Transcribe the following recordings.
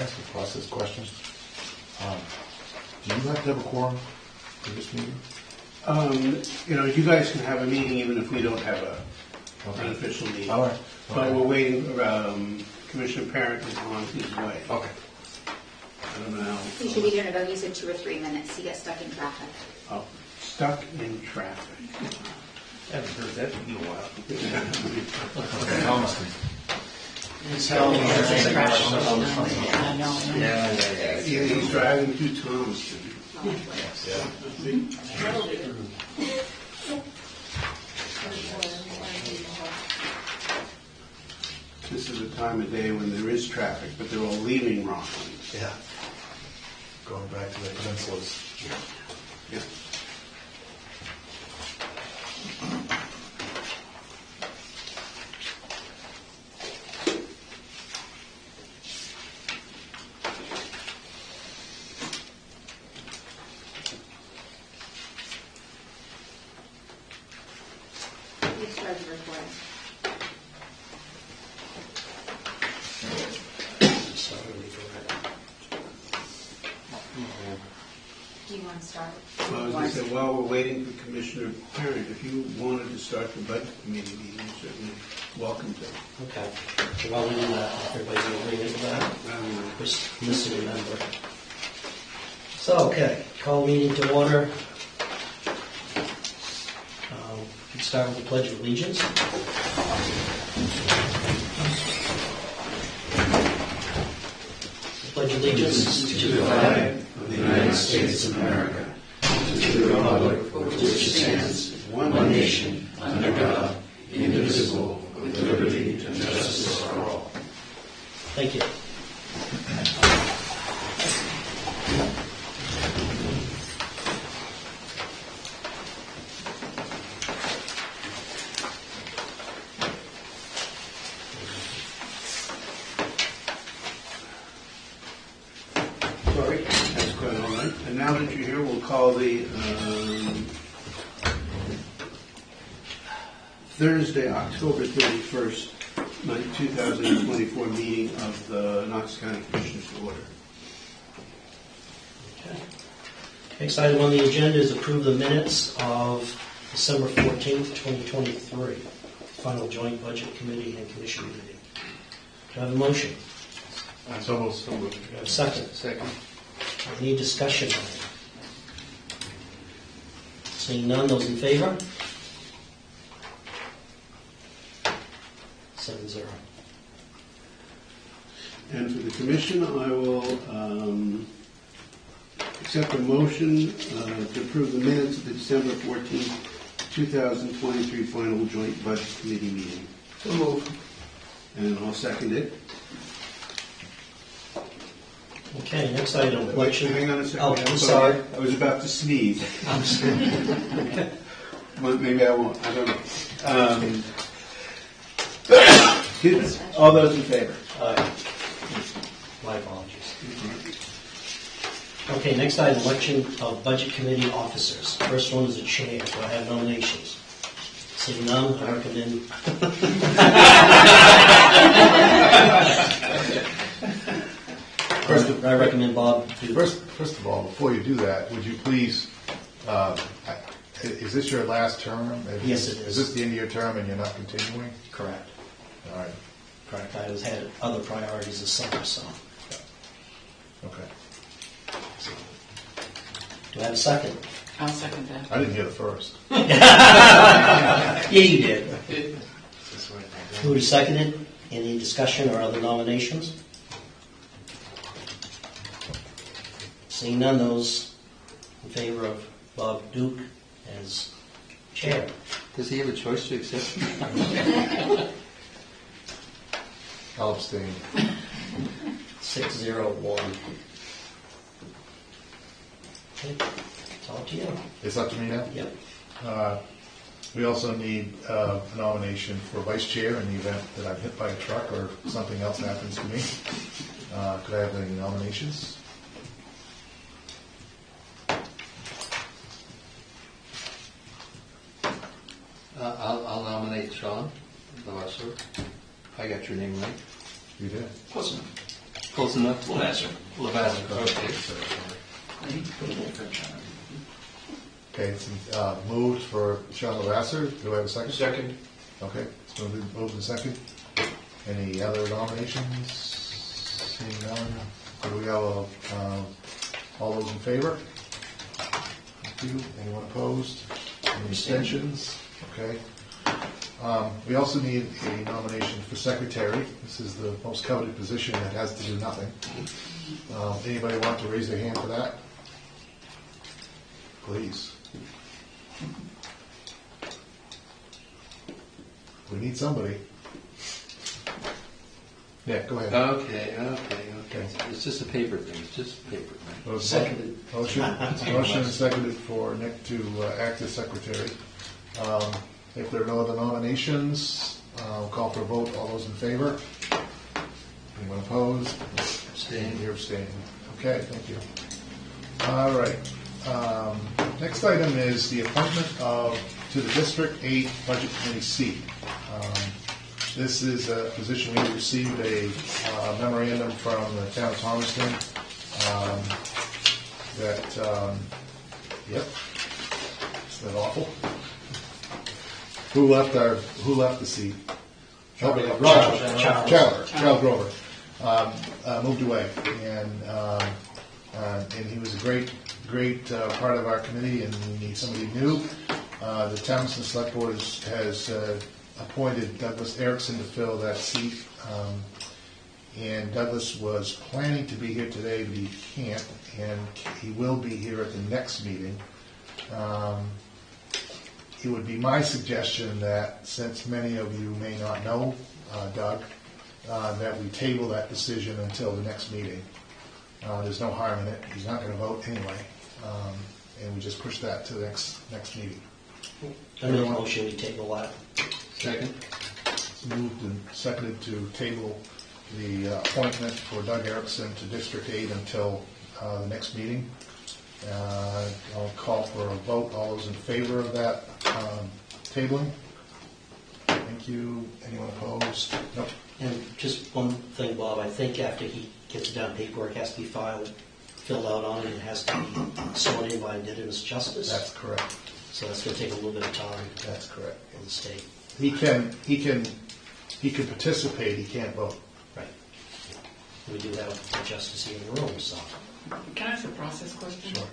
ask a process question? Do you have to have a quorum for this meeting? You guys can have a meeting even if we don't have an Okay. official meeting. All right. But we're waiting, Commissioner Parent is on his way. Okay. I don't know. You should be doing about, you said 2 or 3 minutes. You get stuck in traffic. Oh, stuck in traffic. I haven't heard that in a while. Okay, Thomaston. Yeah. He's driving to Thomaston. This is a time of day when there is traffic, but they're all leaving Rockland. Yeah. Going back to the peninsulas. Yeah. You started recording. Do you want to start? Well, I was going to say, while we're waiting for Commissioner Parent, if you wanted to start the budget committee meeting, you're certainly welcome to. Okay. So while we do that, everybody's in agreement with that? Just missing a member. So, okay, call meeting to order. We start with the Pledge of Allegiance. Pledge allegiance to the flag of the United States of America, to the republic for which it stands, one nation, under God, indivisible, with liberty and justice for all. Thank you. Sorry, that's quite all right. And now that you're here, we'll call the Thursday, October 31st, 2024 meeting of the Knox County Commissioners to order. Okay. Next item on the agenda is approve the minutes of December 14th, 2023. Final joint budget committee and commission meeting. Do I have a motion? So moved. Do I have a second? Second. Any discussion on it? Seeing none, those in favor? 7-0. And for the commission, I will accept a motion to approve the minutes of the December 14th, 2023 final joint budget committee meeting. So move. And I'll second it. Okay, next item, election. Hang on a second. Oh, I'm sorry. I was about to sneeze. I'm sorry. Well, maybe I won't. I don't know. Excuse me. All those in favor? My apologies. Okay, next item, election of budget committee officers. First one is the chair. Do I have nominations? Seeing none, I recommend. I recommend Bob do. First of all, before you do that, would you please, is this your last term? Yes, it is. Is this the end of your term and you're not continuing? Correct. All right. Correct. I had other priorities this summer, so. Okay. Do I have a second? I'll second that. I didn't hear the first. Yeah, you did. Who seconded? Any discussion or other nominations? Seeing none, those in favor of Bob Duke as chair. Does he have a choice to accept? I'll abstain. 601. Okay, it's all to you. It's up to me now? Yep. We also need a nomination for vice chair in the event that I'm hit by a truck or something else happens to me. Could I have any nominations? I'll nominate Sean Lavasser. I got your name right. You did. Close enough. Close enough? Lavasser. Lavasser, okay. Okay, it's moved for Sean Lavasser. Do I have a second? Second. Okay, it's moved and second. Any other nominations? Seeing none. So do we have all those in favor? Thank you. Anyone opposed? Any abstentions? Okay. We also need a nomination for secretary. This is the most coveted position that has to do nothing. Anybody want to raise their hand for that? Please. We need somebody. Yeah, go ahead. Okay. It's just a paper thing, it's just a paper thing. Seconded. Motion and seconded for Nick to act as secretary. If there are no other nominations, I'll call for a vote. All those in favor? Anyone opposed? Abstain. You're abstaining. Okay, thank you. All right. Next item is the appointment to the District 8 Budget Committee seat. This is a position we received a memorandum from the town of Thomaston yep, isn't that awful? Who left the seat? Charles Grover moved away, and he was a great part of our committee, and we need somebody new. The Thomaston Select Board has appointed Douglas Erickson to fill that seat, and Douglas was planning to be here today, but he can't, and he will be here at the next meeting. It would be my suggestion that, since many of you may not know Doug, that we table that decision until the next meeting. There's no harm in it. He's not going to vote anyway, and we just push that to the next meeting. I make a motion, we table that. Second? It's moved and seconded to table the appointment for Doug Erickson to District 8 until the next meeting. I'll call for a vote. All those in favor of that tabling? Thank you. Anyone opposed? Nope. And just one thing, Bob, I think after he gets it done, paperwork has to be filled out on it, and it has to be sworn in by indigenous justice. That's correct. So that's going to take a little bit of time That's correct. in the state. He can participate. He can't vote. Right. We do have a justice here in the room, so. Can I ask a process question? Sure.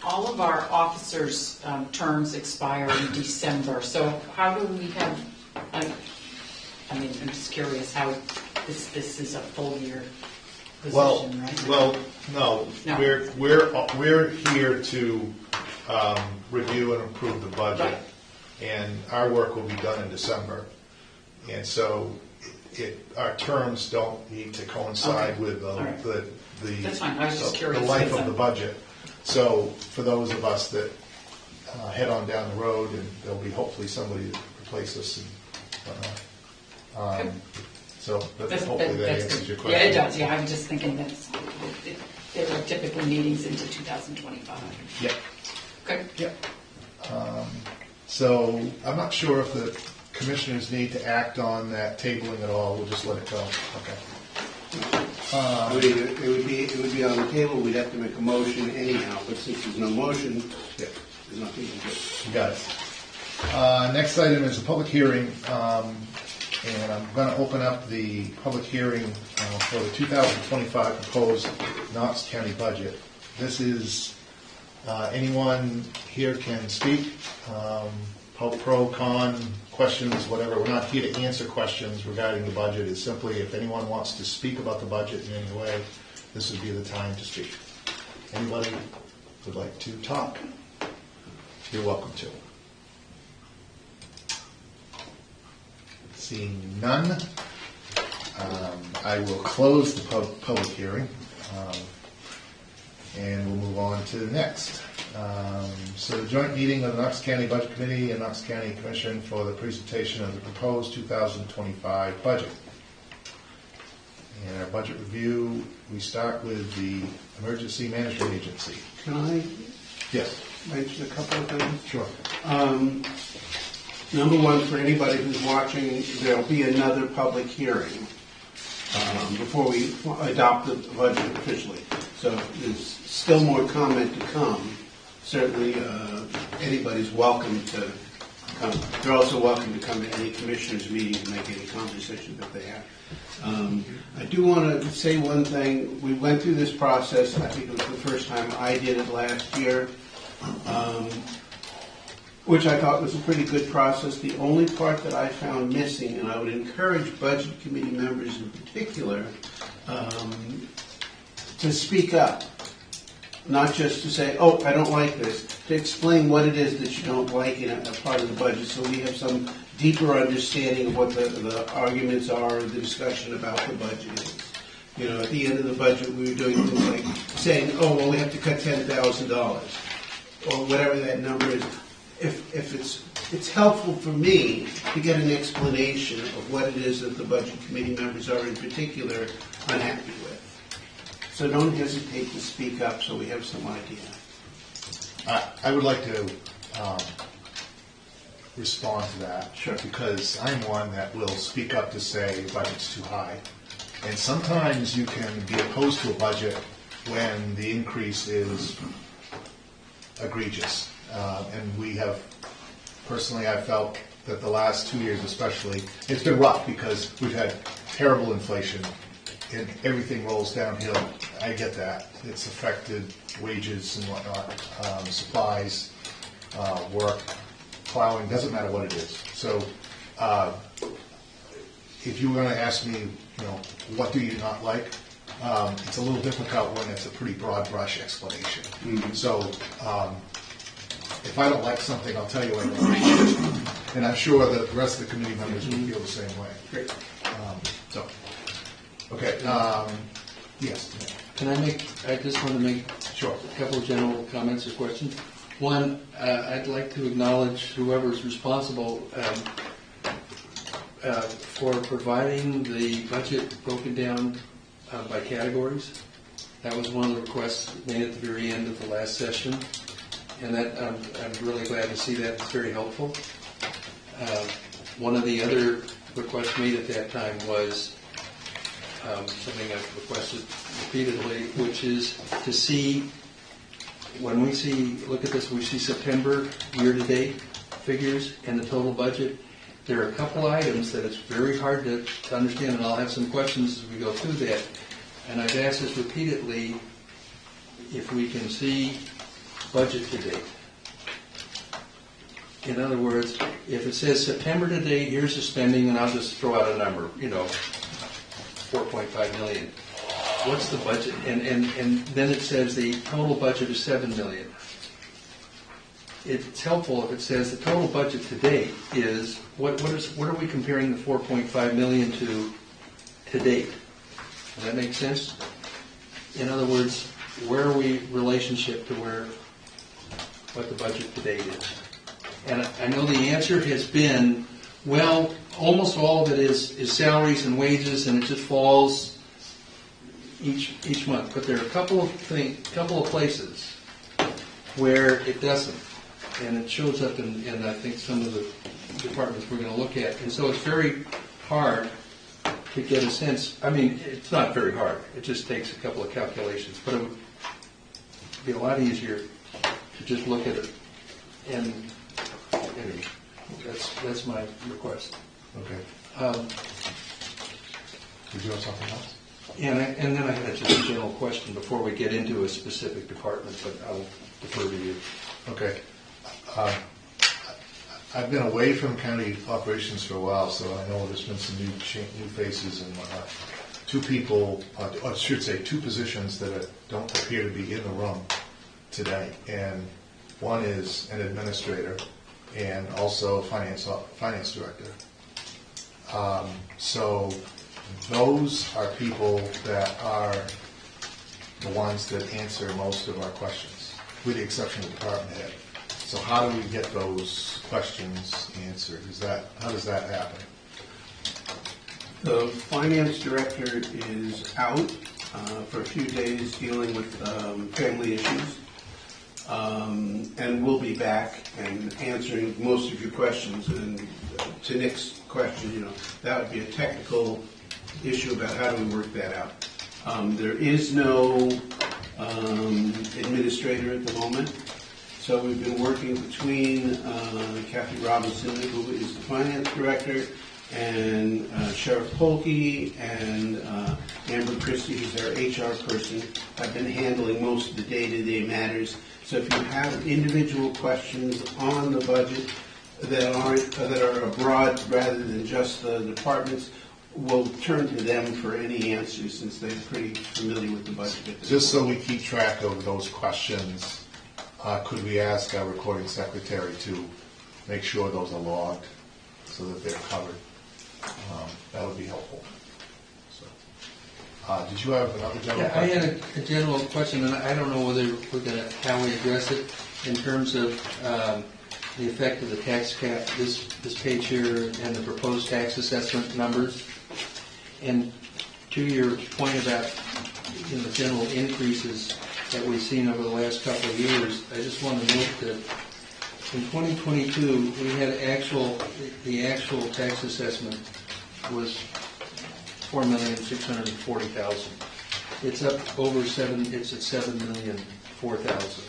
All of our officers' terms expire in December, so how do we have, I'm just curious how this is a full year position, right? Well, no. No. We're here to review and approve the budget, Right. and our work will be done in December, and so our terms don't need to coincide Okay. with All right. the That's fine. I was just the curious, life because of the I'm- budget. So for those of us that head on down the road, and there'll be hopefully somebody to replace us and whatnot. Okay. So but That's hopefully that answers good. your question. Yeah, it does, yeah, I'm just thinking that there are typically meetings into 2025. Yeah. Okay. Yep. So I'm not sure if the commissioners need to act on that tabling at all. We'll just let it go. Okay. It would be on the table, we'd have to make a motion anyhow, but since there's no motion, Yeah. there's nothing to do. You got it. Next item is a public hearing, and I'm going to open up the public hearing for the 2025 proposed Knox County budget. This is, anyone here can speak, pro, con, questions, whatever. We're not here to answer questions regarding the budget. It's simply if anyone wants to speak about the budget in any way, this would be the time to speak. Anybody would like to talk? You're welcome to. Seeing none, I will close the public hearing, and we'll move on to the next. So the joint meeting of the Knox County Budget Committee and Knox County Commission for the presentation of the proposed 2025 budget. In our budget review, we start with the Emergency Management Agency. Can I Yes. mention a couple of things? Sure. Number one, for anybody who's watching, there'll be another public hearing before we adopt the budget officially. So there's still more comment to come. Certainly, anybody's welcome to come. They're also welcome to come to any commissioners' meeting to make any conversation that they have. I do want to say one thing. We went through this process. I think it was the first time I did it last year, which I thought was a pretty good process. The only part that I found missing, and I would encourage budget committee members in particular to speak up. Not just to say, oh, I don't like this, to explain what it is that you don't like in a part of the budget, so we have some deeper understanding of what the arguments are, the discussion about the budget is. You know, at the end of the budget, we were doing things like saying, oh, well, we have to cut $10,000, or whatever that number is. If it's helpful for me to get an explanation of what it is that the budget committee members are in particular unhappy with. So don't hesitate to speak up so we have some idea. I would like to respond to that. Sure. Because I'm one that will speak up to say the budget's too high. And sometimes you can be opposed to a budget when the increase is egregious. And we have, personally, I felt that the last 2 years especially, it's been rough because we've had terrible inflation and everything rolls downhill. I get that. It's affected wages and whatnot, supplies, work, plowing, doesn't matter what it is. So if you were going to ask me, you know, what do you not like? It's a little difficult when it's a pretty broad brush explanation. Mm-hmm. So if I don't like something, I'll tell you I don't like it. And I'm sure that the rest of the committee members will feel the same way. Great. Okay. Yes. I just want to make Sure. a couple of general comments or questions. One, I'd like to acknowledge whoever's responsible for providing the budget broken down by categories. That was one of the requests made at the very end of the last session, and that I'm really glad to see that. It's very helpful. One of the other requests made at that time was something I've requested repeatedly, which is to see, when we look at this, we see September year-to-date figures and the total budget. There are a couple items that it's very hard to understand, and I'll have some questions as we go through that. And I've asked this repeatedly, if we can see budget to date. In other words, if it says September to date, here's the spending, and I'll just throw out a number, 4.5 million. What's the budget? And then it says the total budget is 7 million. It's helpful if it says the total budget to date is, what are we comparing the 4.5 million to date? Does that make sense? In other words, where are we relationship to what the budget to date is? And I know the answer has been, well, almost all of it is salaries and wages, and it just falls each month. But there are a couple of places where it doesn't, and it shows up in I think some of the departments we're going to look at. And so it's very hard to get a sense. I mean, it's not very hard. It just takes a couple of calculations. But it would be a lot easier to just look at it. And anyway, that's my request. Okay. Did you have something else? And then I had just a general question before we get into a specific department, but I'll defer to you. Okay. I've been away from county operations for a while, so I know there's been some new faces and whatnot. Two people, or I should say two positions that don't appear to be in the room today. And one is an administrator and also finance director. So those are people that are the ones that answer most of our questions, with the exception of the department head. So how do we get those questions answered? How does that happen? The finance director is out for a few days dealing with family issues, and we'll be back and answering most of your questions. And to Nick's question, that would be a technical issue about how do we work that out. There is no administrator at the moment, so we've been working between Kathy Robinson, who is the finance director, and Sheriff Polkey and Amber Christie, who's our HR person, have been handling most of the day-to-day matters. So if you have individual questions on the budget that are abroad rather than just the departments, we'll turn to them for any answers since they're pretty familiar with the budget. Just so we keep track of those questions, could we ask our recording secretary to make sure those are logged so that they're covered? That would be helpful. So, did you have another general Yeah, I question? had a general question, and I don't know whether we're going to, how we address it in terms of the effect of the tax cap, this page here, and the proposed tax assessment numbers. And to your point about the general increases that we've seen over the last couple of years, I just want to note that in 2022, we had the actual tax assessment was $4,640,000. It's up over it's at $7,004,000.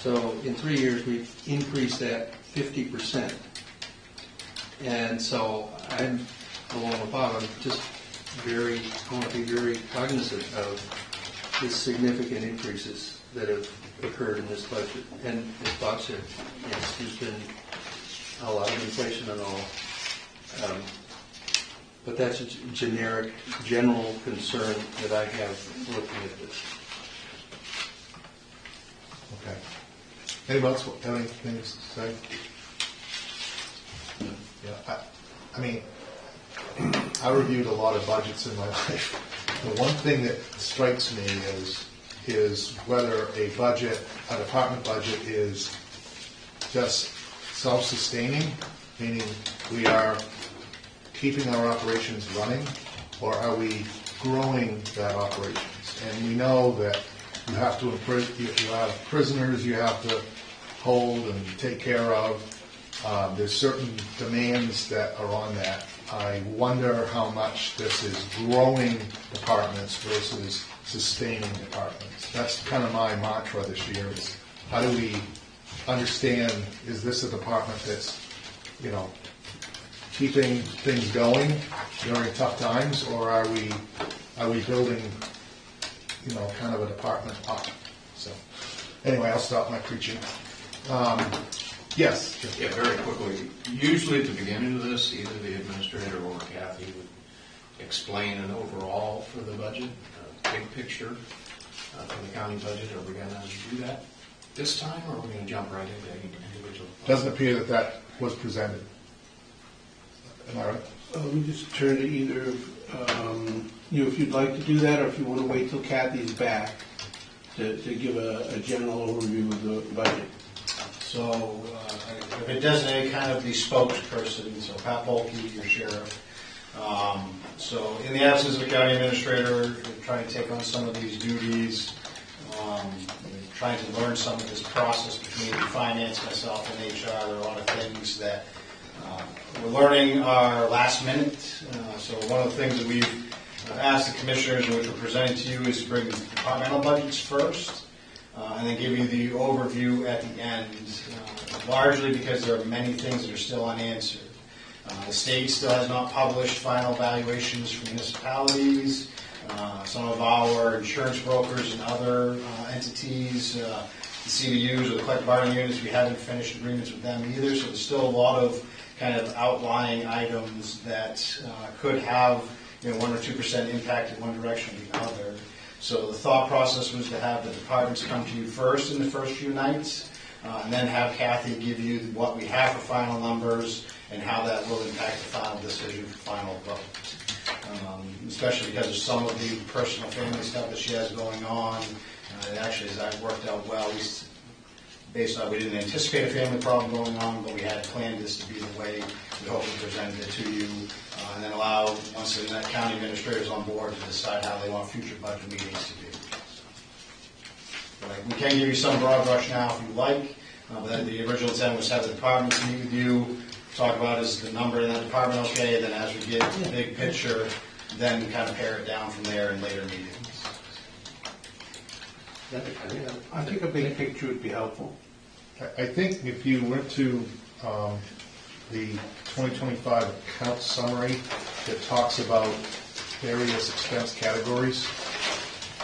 So in 3 years, we've increased that 50%. And so I'm along with Bob. I'm just I want to be very cognizant of the significant increases that have occurred in this budget. And as Bob said, yes, there's been a lot of inflation and all. But that's a general concern that I have looking at this. Okay. Anybody else have anything to say? Yeah, I mean, I reviewed a lot of budgets in my life. The one thing that strikes me is whether a department budget is just self-sustaining, meaning we are keeping our operations running, or are we growing that operations? And we know that you have to you have prisoners you have to hold and take care of. There's certain demands that are on that. I wonder how much this is growing departments versus sustaining departments. That's kind of my mantra this year is how do we understand, is this a department that's, keeping things going during tough times, or are we building, kind of a department up? So anyway, I'll stop my preaching. Yes. Yeah, very quickly. Usually at the beginning of this, either the administrator or Kathy would explain an overall for the budget, big picture for the county budget. Are we going to do that this time, or are we going to jump right into any individual? Doesn't appear that was presented. Am I right? We just turn to either, if you'd like to do that, or if you want to wait till Kathy's back to give a general overview of the budget. So if it designated kind of the spokesperson, so Pat Polkey, your sheriff. So in the absence of a county administrator, trying to take on some of these duties, trying to learn some of this process between finance, myself, and HR. There are a lot of things that we're learning are last minute. So one of the things that we've asked the commissioners, which we're presenting to you, is to bring the departmental budgets first, and then give you the overview at the end, largely because there are many things that are still unanswered. The state still has not published final valuations for municipalities. Some of our insurance brokers and other entities, the CBUs or the collective bargaining units, we haven't finished agreements with them either. So there's still a lot of kind of outlying items that could have 1 or 2% impact in one direction or the other. So the thought process was to have the departments come to you first in the first few nights, and then have Kathy give you what we have for final numbers and how that will impact the final decision for final vote. Especially because of some of the personal family stuff that she has going on. It actually has worked out well. Based on, we didn't anticipate a family problem going on, but we had planned this to be the way we hope we presented it to you, and then allow, once the county administrator is on board, to decide how they want future budget meetings to be. But we can give you some broad brush now if you like, but the original intent was to have the departments meet with you, talk about is the number in that department okay, and then as we get the big picture, then kind of pare it down from there in later meetings. I think a big picture would be helpful. I think if you went to the 2025 account summary that talks about various expense categories,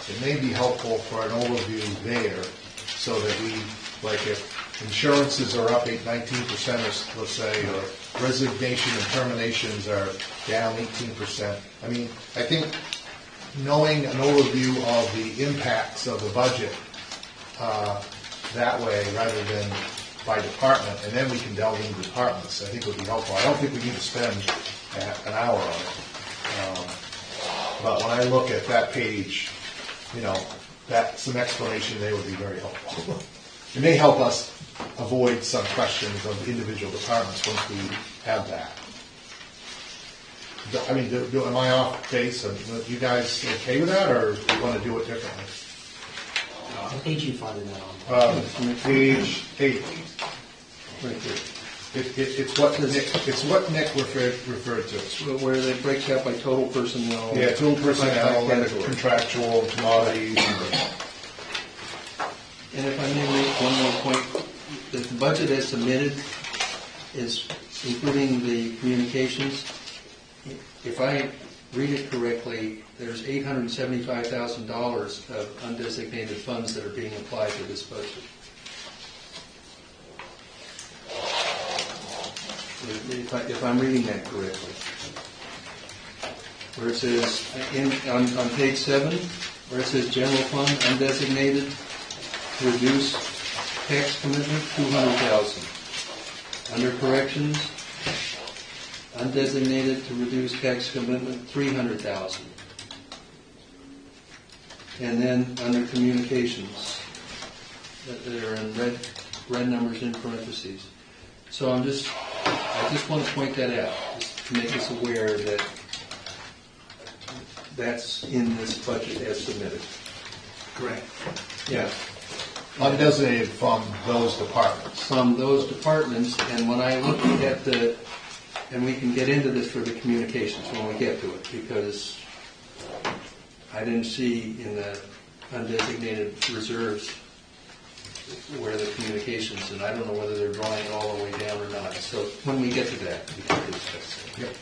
it may be helpful for an overview there, so that we, like if insurances are up 19%, let's say, or resignation and terminations are down 18%. I mean, I think knowing an overview of the impacts of the budget that way, rather than by department, and then we can delve into departments, I think would be helpful. I don't think we need to spend an hour on it. But when I look at that page, you know, that's an explanation there would be very helpful. It may help us avoid some questions of individual departments once we have that. I mean, am I off base? Are you guys okay with that, or do you want to do it differently? What page are you finding that on? Page 8. Right there. It's what Nick referred to. So where they break out by total personnel. Yeah, total personnel, by category. contractual, commodities. And if I may make one more point, the budget as submitted is including the communications. If I read it correctly, there's $875,000 of undesignated funds that are being applied to this budget. If I'm reading that correctly. Where it says, on page 7, where it says general fund, undesignated, reduce tax commitment, $200,000. Under corrections, undesignated to reduce tax commitment, $300,000. And then under communications, that they're in red numbers in parentheses. So I just want to point that out, just to make us aware that that's in this budget as submitted. Correct. Yeah. Undesignated from those departments. From those departments, and when I look at and we can get into this for the communications when we get to it, because I didn't see in the undesignated reserves where the communications, and I don't know whether they're drawing it all the way down or not. So when we get to that, we can discuss it. Yep.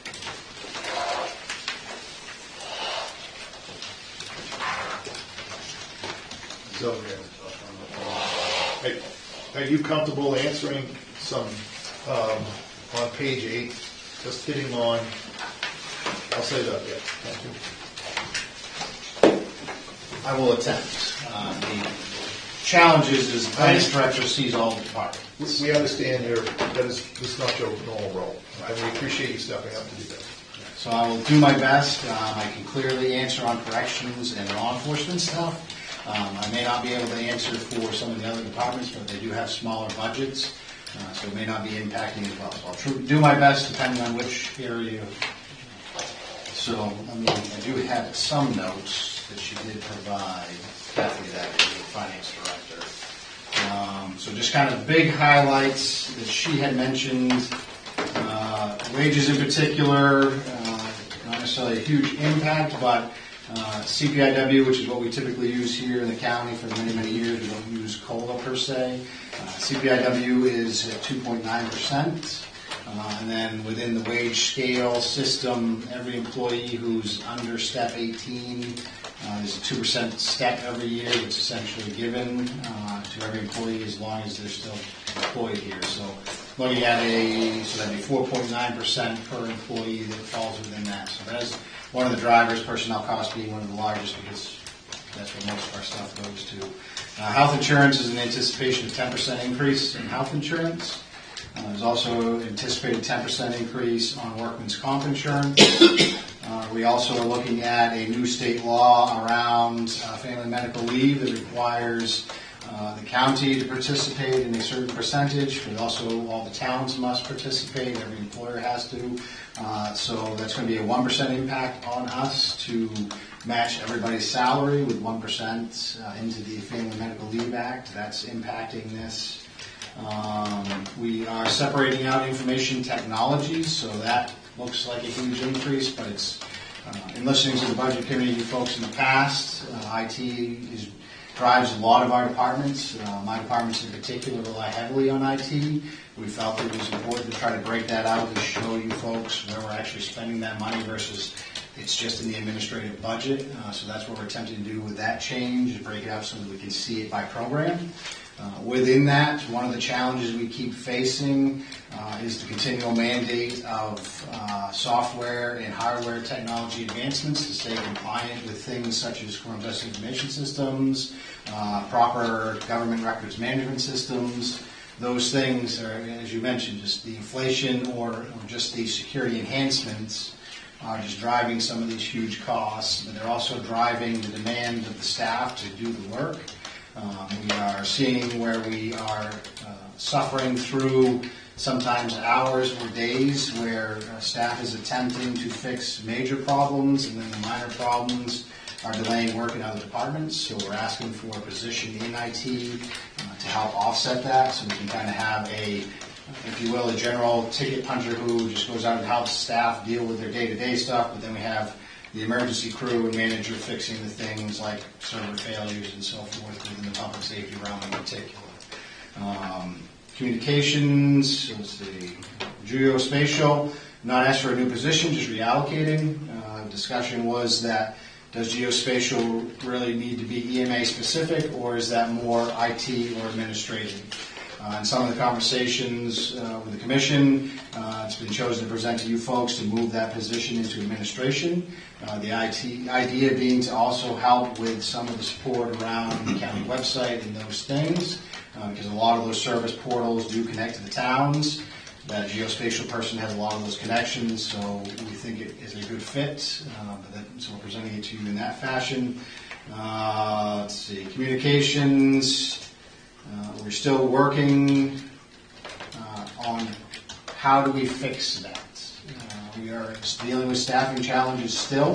So, are you comfortable answering some on page 8, just hitting on? I'll say that. Yeah. Thank you. I will attempt. The challenge is the finance director sees all the departments. We understand that this is not your normal role, and we appreciate you stepping up to do that. So I will do my best. I can clearly answer on corrections and law enforcement stuff. I may not be able to answer for some of the other departments, but they do have smaller budgets, so it may not be impacting as well. So I'll do my best depending on which area. So I do have some notes that she did provide, Kathy, that is the finance director. So just kind of big highlights that she had mentioned. Wages in particular, not necessarily a huge impact, but CPIW, which is what we typically use here in the county for many, many years. We don't use COLA per se. CPIW is at 2.9%. And then within the wage scale system, every employee who's under step 18 is a 2% step every year that's essentially given to every employee as long as they're still employed here. So looking at so that'd be 4.9% per employee that falls within that. So that is one of the drivers, personnel costs being one of the largest, because that's where most of our stuff goes to. Health insurance is an anticipation of 10% increase in health insurance. There's also anticipated 10% increase on workman's comp insurance. We also are looking at a new state law around family medical leave that requires the county to participate in a certain percentage, but also all the towns must participate. Every employer has to. So that's going to be a 1% impact on us to match everybody's salary with 1% into the Family Medical Leave Act. That's impacting this. We are separating out information technology, so that looks like a huge increase, but it's In listening to the budget committee, you folks in the past, IT drives a lot of our departments. My departments in particular rely heavily on IT. We felt it was important to try to break that out and show you folks where we're actually spending that money versus it's just in the administrative budget. So that's what we're attempting to do with that change, is break it out so that we can see it by program. Within that, one of the challenges we keep facing is the continual mandate of software and hardware technology advancements to stay compliant with things such as criminal justice information systems, proper government records management systems. Those things are, as you mentioned, just the inflation or just the security enhancements are just driving some of these huge costs, but they're also driving the demand of the staff to do the work. We are seeing where we are suffering through sometimes hours or days where staff is attempting to fix major problems, and then the minor problems are delaying work in other departments. So we're asking for a position in IT to help offset that, so we can kind of have a, if you will, a general ticket puncher who just goes out and helps staff deal with their day-to-day stuff, but then we have the emergency crew and manager fixing the things like server failures and so forth within the public safety realm in particular. Communications, let's see, geospatial, not asked for a new position, just reallocating. Discussion was that does geospatial really need to be EMA specific, or is that more IT or administrative? In some of the conversations with the commission, it's been chosen to present to you folks to move that position into administration. The IT idea being to also help with some of the support around the county website and those things, because a lot of those service portals do connect to the towns. That geospatial person has a lot of those connections, so we think it is a good fit. So we're presenting it to you in that fashion. Let's see, communications. We're still working on how do we fix that. We are dealing with staffing challenges still.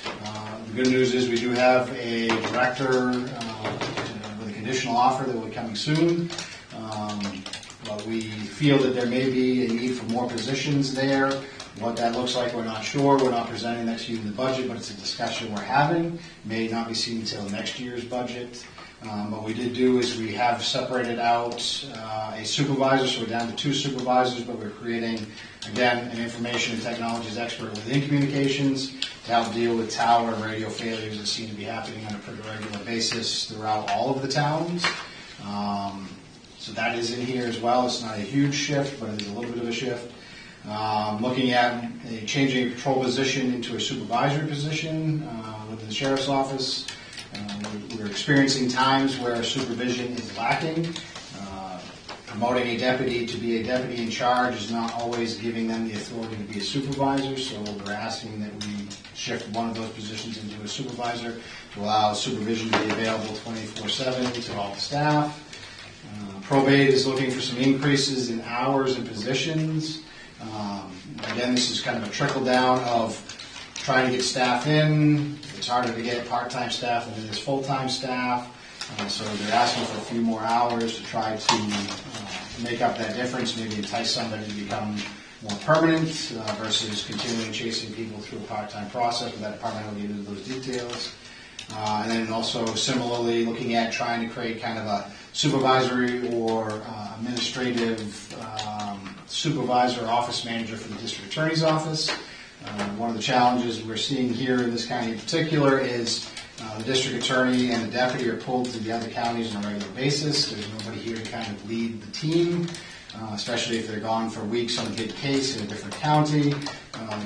The good news is we do have a director with a conditional offer that will be coming soon. But we feel that there may be a need for more positions there. What that looks like, we're not sure. We're not presenting that to you in the budget, but it's a discussion we're having. May not be seen until next year's budget. What we did do is we have separated out a supervisor, so we're down to 2 supervisors, but we're creating, again, an information and technologies expert within communications to help deal with tower and radio failures that seem to be happening on a pretty regular basis throughout all of the towns. So that is in here as well. It's not a huge shift, but it is a little bit of a shift. Looking at changing a patrol position into a supervisory position within the sheriff's office. We're experiencing times where supervision is lacking. Promoting a deputy to be a deputy in charge is not always giving them the authority to be a supervisor, so we're asking that we shift one of those positions into a supervisor to allow supervision to be available 24/7 to all the staff. Probate is looking for some increases in hours and positions. Again, this is kind of a trickle down of trying to get staff in. It's harder to get part-time staff than it is full-time staff. So they're asking for a few more hours to try to make up that difference, maybe entice somebody to become more permanent versus continuing chasing people through a part-time process. With that department, I'll get into those details. And then also similarly looking at trying to create kind of a supervisory or administrative supervisor or office manager for the district attorney's office. One of the challenges we're seeing here in this county in particular is the district attorney and the deputy are pulled to the other counties on a regular basis. There's nobody here to kind of lead the team, especially if they're gone for weeks on a big case in a different county.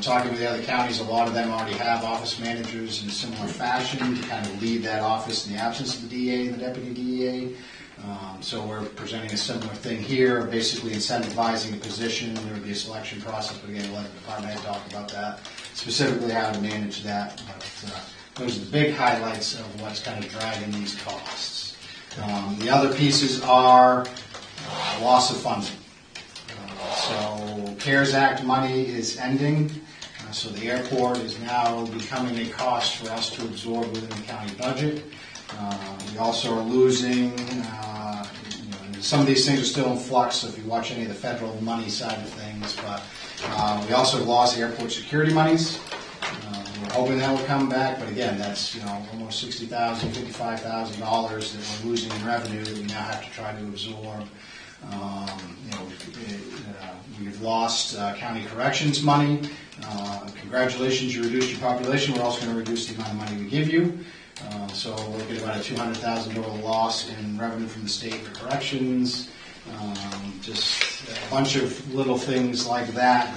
Talking with the other counties, a lot of them already have office managers in a similar fashion to kind of lead that office in the absence of the DA and the deputy DA. So we're presenting a similar thing here, basically incentivizing a position. There would be a selection process, but again, let the department head talk about that, specifically how to manage that. But those are the big highlights of what's kind of driving these costs. The other pieces are loss of funding. So CARES Act money is ending, so the airport is now becoming a cost for us to absorb within the county budget. We also are losing, some of these things are still in flux if you watch any of the federal money side of things, but we also have lost airport security monies. we're hoping that will come back, but again, that's, almost $60,000, $55,000 that we're losing in revenue that we now have to try to absorb. We've lost county corrections money. Congratulations, you reduced your population. We're also going to reduce the amount of money we give you. So we're looking at about a $200,000 loss in revenue from the state for corrections. Just a bunch of little things like that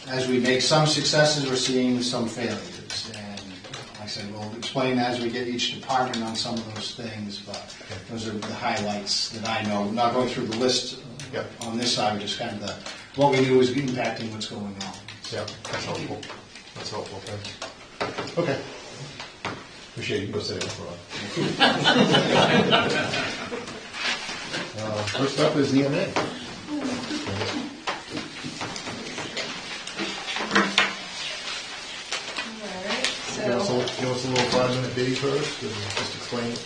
as we make some successes, we're seeing some failures. And like I said, we'll explain as we get each department on some of those things, but those are the highlights that I know. Not going through the list on this side, but just kind of what we knew was impacting what's going on. Yeah, that's helpful. That's helpful, thanks. Okay. Appreciate it. You can go sit down for a while. First up is EMA. Give us a little 5-minute video first and just explain it.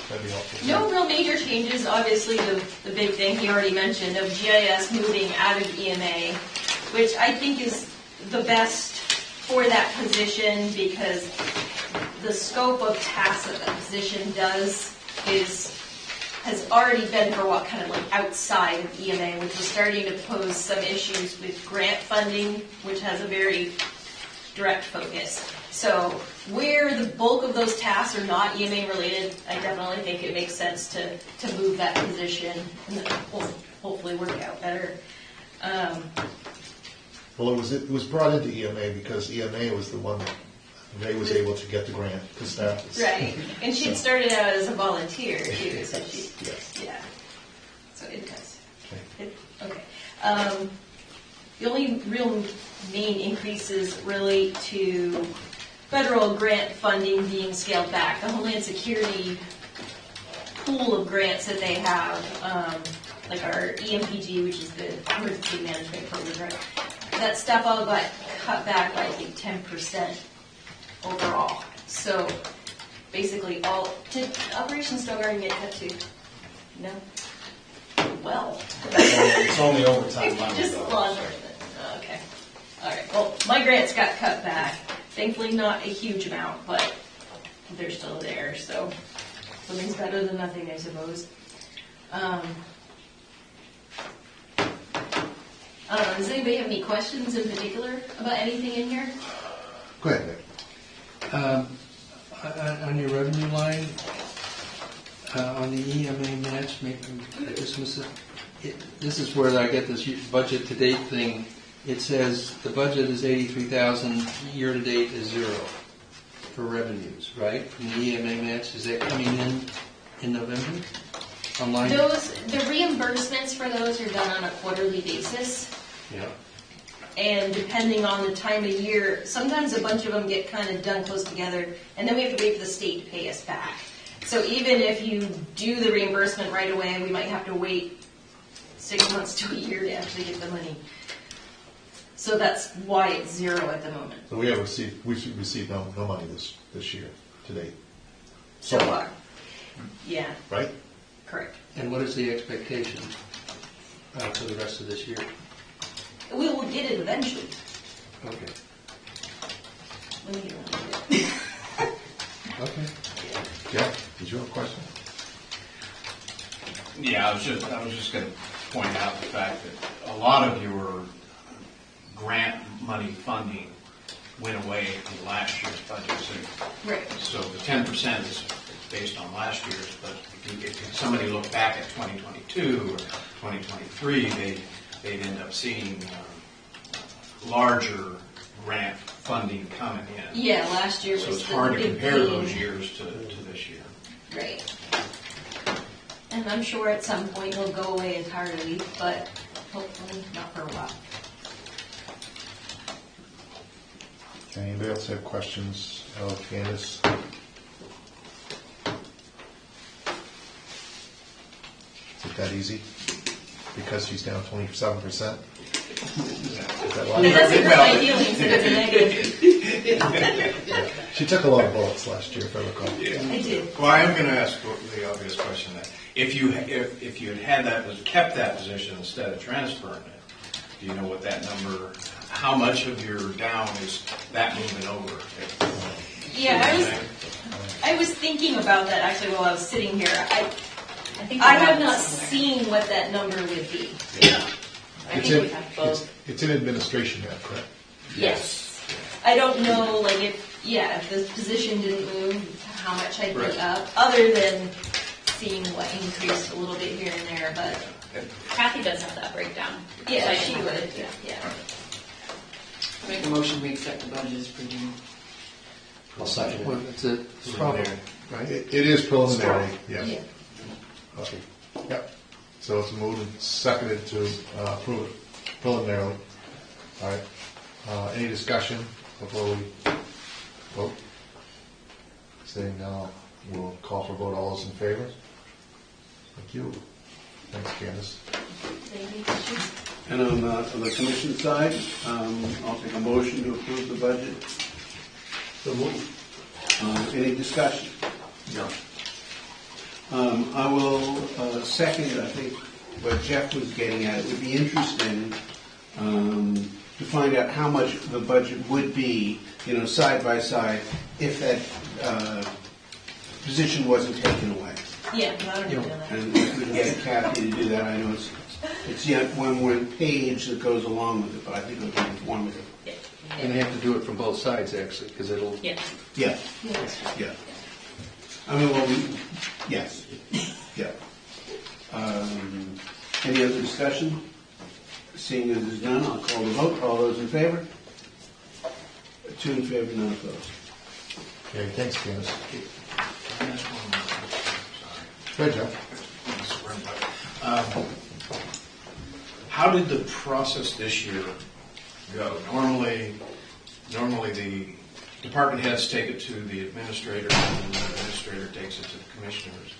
That'd be helpful. No real major changes. Obviously, the big thing he already mentioned of GIS moving out of EMA, which I think is the best for that position because the scope of tasks that that position does has already been for what kind of like outside of EMA, which is starting to pose some issues with grant funding, which has a very direct focus. So where the bulk of those tasks are not EMA related, I definitely think it makes sense to move that position and then hopefully work out better. Well, it was brought into EMA because EMA was the one that Ray was able to get the grant to staff this. Right, and she'd started out as a volunteer too, so she, Yes. yeah. So it does. Okay. Okay. The only real main increases relate to federal grant funding being scaled back. The Homeland Security pool of grants that they have, like our EMPG, which is the Emergency Management Program, that stuff all got cut back by I think 10% overall. So basically did Operation Snow Garden get cut too? No? Well. It's only overtime money, Just though. law enforcement. Okay. All right. Well, my grants got cut back. Thankfully, not a huge amount, but they're still there. So something's better than nothing, I suppose. I don't know. Does anybody have any questions in particular about anything in here? Go ahead, Nick. On your revenue line, on the EMA match, this is where I get this budget to date thing. It says the budget is 83,000, year to date is 0 for revenues, right? From the EMA match, is that coming in November? Online? The reimbursements for those are done on a quarterly basis. Yeah. And depending on the time of year, sometimes a bunch of them get kind of done close together, and then we have to wait for the state to pay us back. So even if you do the reimbursement right away, we might have to wait 6 months to a year to actually get the money. So that's why it's 0 at the moment. So we should receive no money this year to date. So far. Yeah, Right? correct. And what is the expectation for the rest of this year? We will get it eventually. Okay. Let me get it. Okay. Jeff, did you have a question? Yeah, I was just going to point out the fact that a lot of your grant money funding went away in last year's budget. Right. So the 10% is based on last year's, but if somebody looked back at 2022 or 2023, they'd end up seeing larger grant funding coming in. Yeah, last year was So it's the hard to big compare thing. those years to this year. Right. And I'm sure at some point it'll go away entirely, but hopefully not for a while. Okay, anybody else have questions of Candace? Is it that easy? Because she's down 27%? Is that why? It doesn't hurt my feelings that it's a negative. She took a lot of bullets last year, if I recall. I did. Well, I am going to ask the obvious question then. If you had kept that position instead of transferring it, do you know what that number? How much of your down is that moving over. Yeah, I was thinking about that actually while I was sitting here. I think I we have not it somewhere. seen what that number would be. I It's think in, we have both. it's in administration now, correct? Yes. I don't know, like, if the position didn't move, how much I'd put Right. up, other than seeing what increased a little bit here and there, but, Kathy does have that breakdown. yeah, So I she can- would, yeah. I make a motion, we accept the budget as presented. I'll second it. Well, it's a problem, right? It is preliminary, yes. Yeah. Okay, yep. So it's moved and seconded to approve it preliminarily. All right. Any discussion before we vote? Saying no, we'll call for a vote. All those in favor? Thank you. Thanks, Candace. And on the commission side, I'll take a motion to approve the budget. So move. Any discussion? No. I will second, I think, what Jeff was getting at. It would be interesting to find out how much the budget would be, side by side, if that position wasn't taken away. Yeah, I don't know that. And if we can get Kathy to do that, I know it's yet one more page that goes along with it, but I think it'll be informative. And they have to do it from both sides, actually, because it'll, Yeah. Yeah, yeah. I mean, yes, yeah. Any other discussion? Seeing as there's none, I'll call the vote. All those in favor? 2 in favor, none opposed. Okay, thanks, Candace. Can I ask one more question? Good, Jeff. How did the process this year go? Normally the department heads take it to the administrator, and the administrator takes it to the commissioners.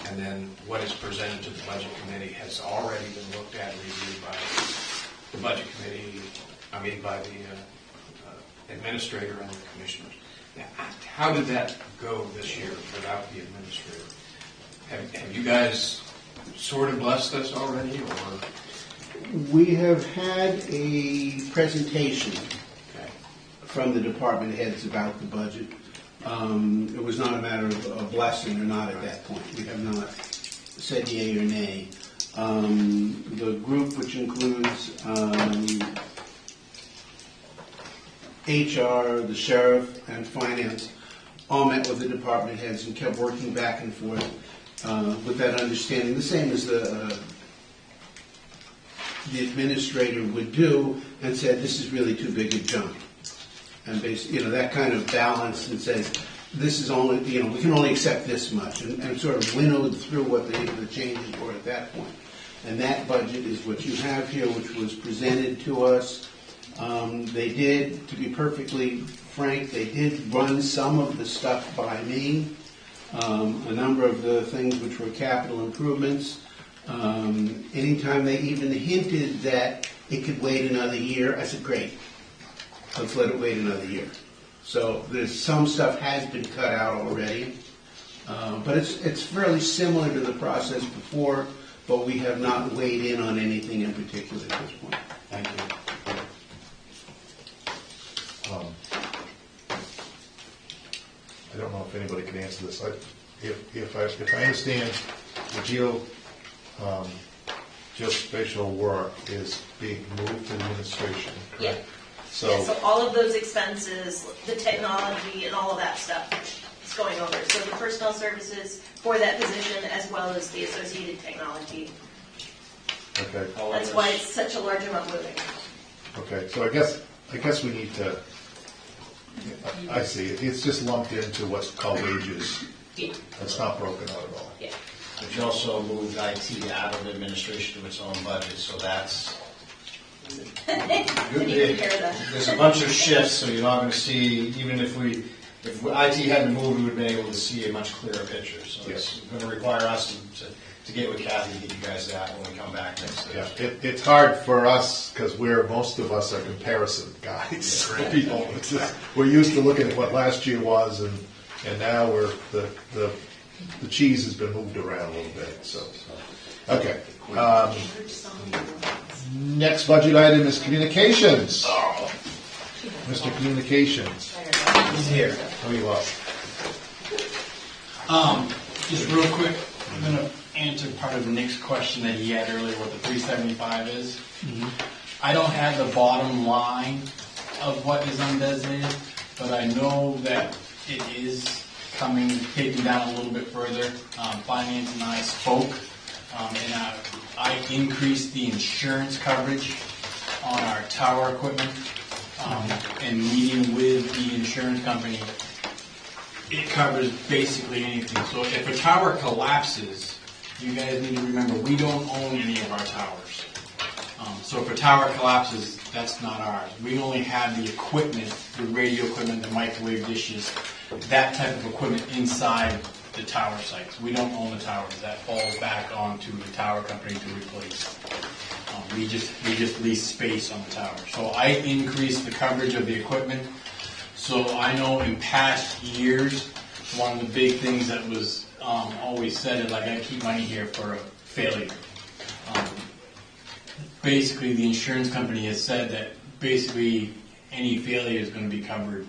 And then what is presented to the budget committee has already been looked at and reviewed by the budget committee, by the administrator and the commissioners. Now, how did that go this year without the administrator? Have you guys sort of blessed this already, or? We have had a presentation Okay. from the department heads about the budget. It was not a matter of a blessing or not at that point. We have not said yea or nay. The group, which includes HR, the sheriff, and finance, all met with the department heads and kept working back and forth with that understanding, the same as the administrator would do, and said, this is really too big a jump. And basically, that kind of balance and says, this is only, we can only accept this much, and sort of winnowed through what the changes were at that point. And that budget is what you have here, which was presented to us. They did, to be perfectly frank, they did run some of the stuff by me. A number of the things which were capital improvements. Anytime they even hinted that it could wait another year, I said, great, let's let it wait another year. So there's some stuff has been cut out already, but it's fairly similar to the process before, but we have not weighed in on anything in particular at this point. Thank you. I don't know if anybody can answer this. If I understand, the geospatial work is being moved to the administration, Yeah. correct? Yeah, so all of those expenses, the technology and all of that stuff is going over. So the personnel services for that position as well as the associated technology. Okay, That's why it's such a large amount moving. okay, so I guess we need to, I see, it's just lumped into what's called wages. Yeah. It's not broken out at all. Yeah. But you also moved IT out of administration to its own budget, so that's. I need to compare that. There's a bunch of shifts, so you're not going to see, even if IT hadn't moved, we would have been able to see a much clearer picture. So it's going to require us to get with Kathy to get you guys that when we come back next Yeah, Thursday. it's hard for us, because most of us are comparison guys, people. It's just, we're used to looking at what last year was, and now the cheese has been moved around a little bit, so. Okay. Next budget item is communications. Mr. Communications. He's here. How you up? Just real quick, I'm going to answer part of Nick's question that he had earlier, what the 375 is. I don't have the bottom line of what is undesignated, but I know that it is taken down a little bit further. Finance and I spoke, and I increased the insurance coverage on our tower equipment, and meeting with the insurance company, it covers basically anything. So if a tower collapses, you guys need to remember, we don't own any of our towers. So if a tower collapses, that's not ours. We only have the equipment, the radio equipment, the microwave dishes, that type of equipment inside the tower sites. We don't own the towers. That falls back onto the tower company to replace. We just lease space on the tower. So I increased the coverage of the equipment. So I know in past years, one of the big things that was always said is, like, I keep money here for a failure. Basically, the insurance company has said that basically any failure is going to be covered,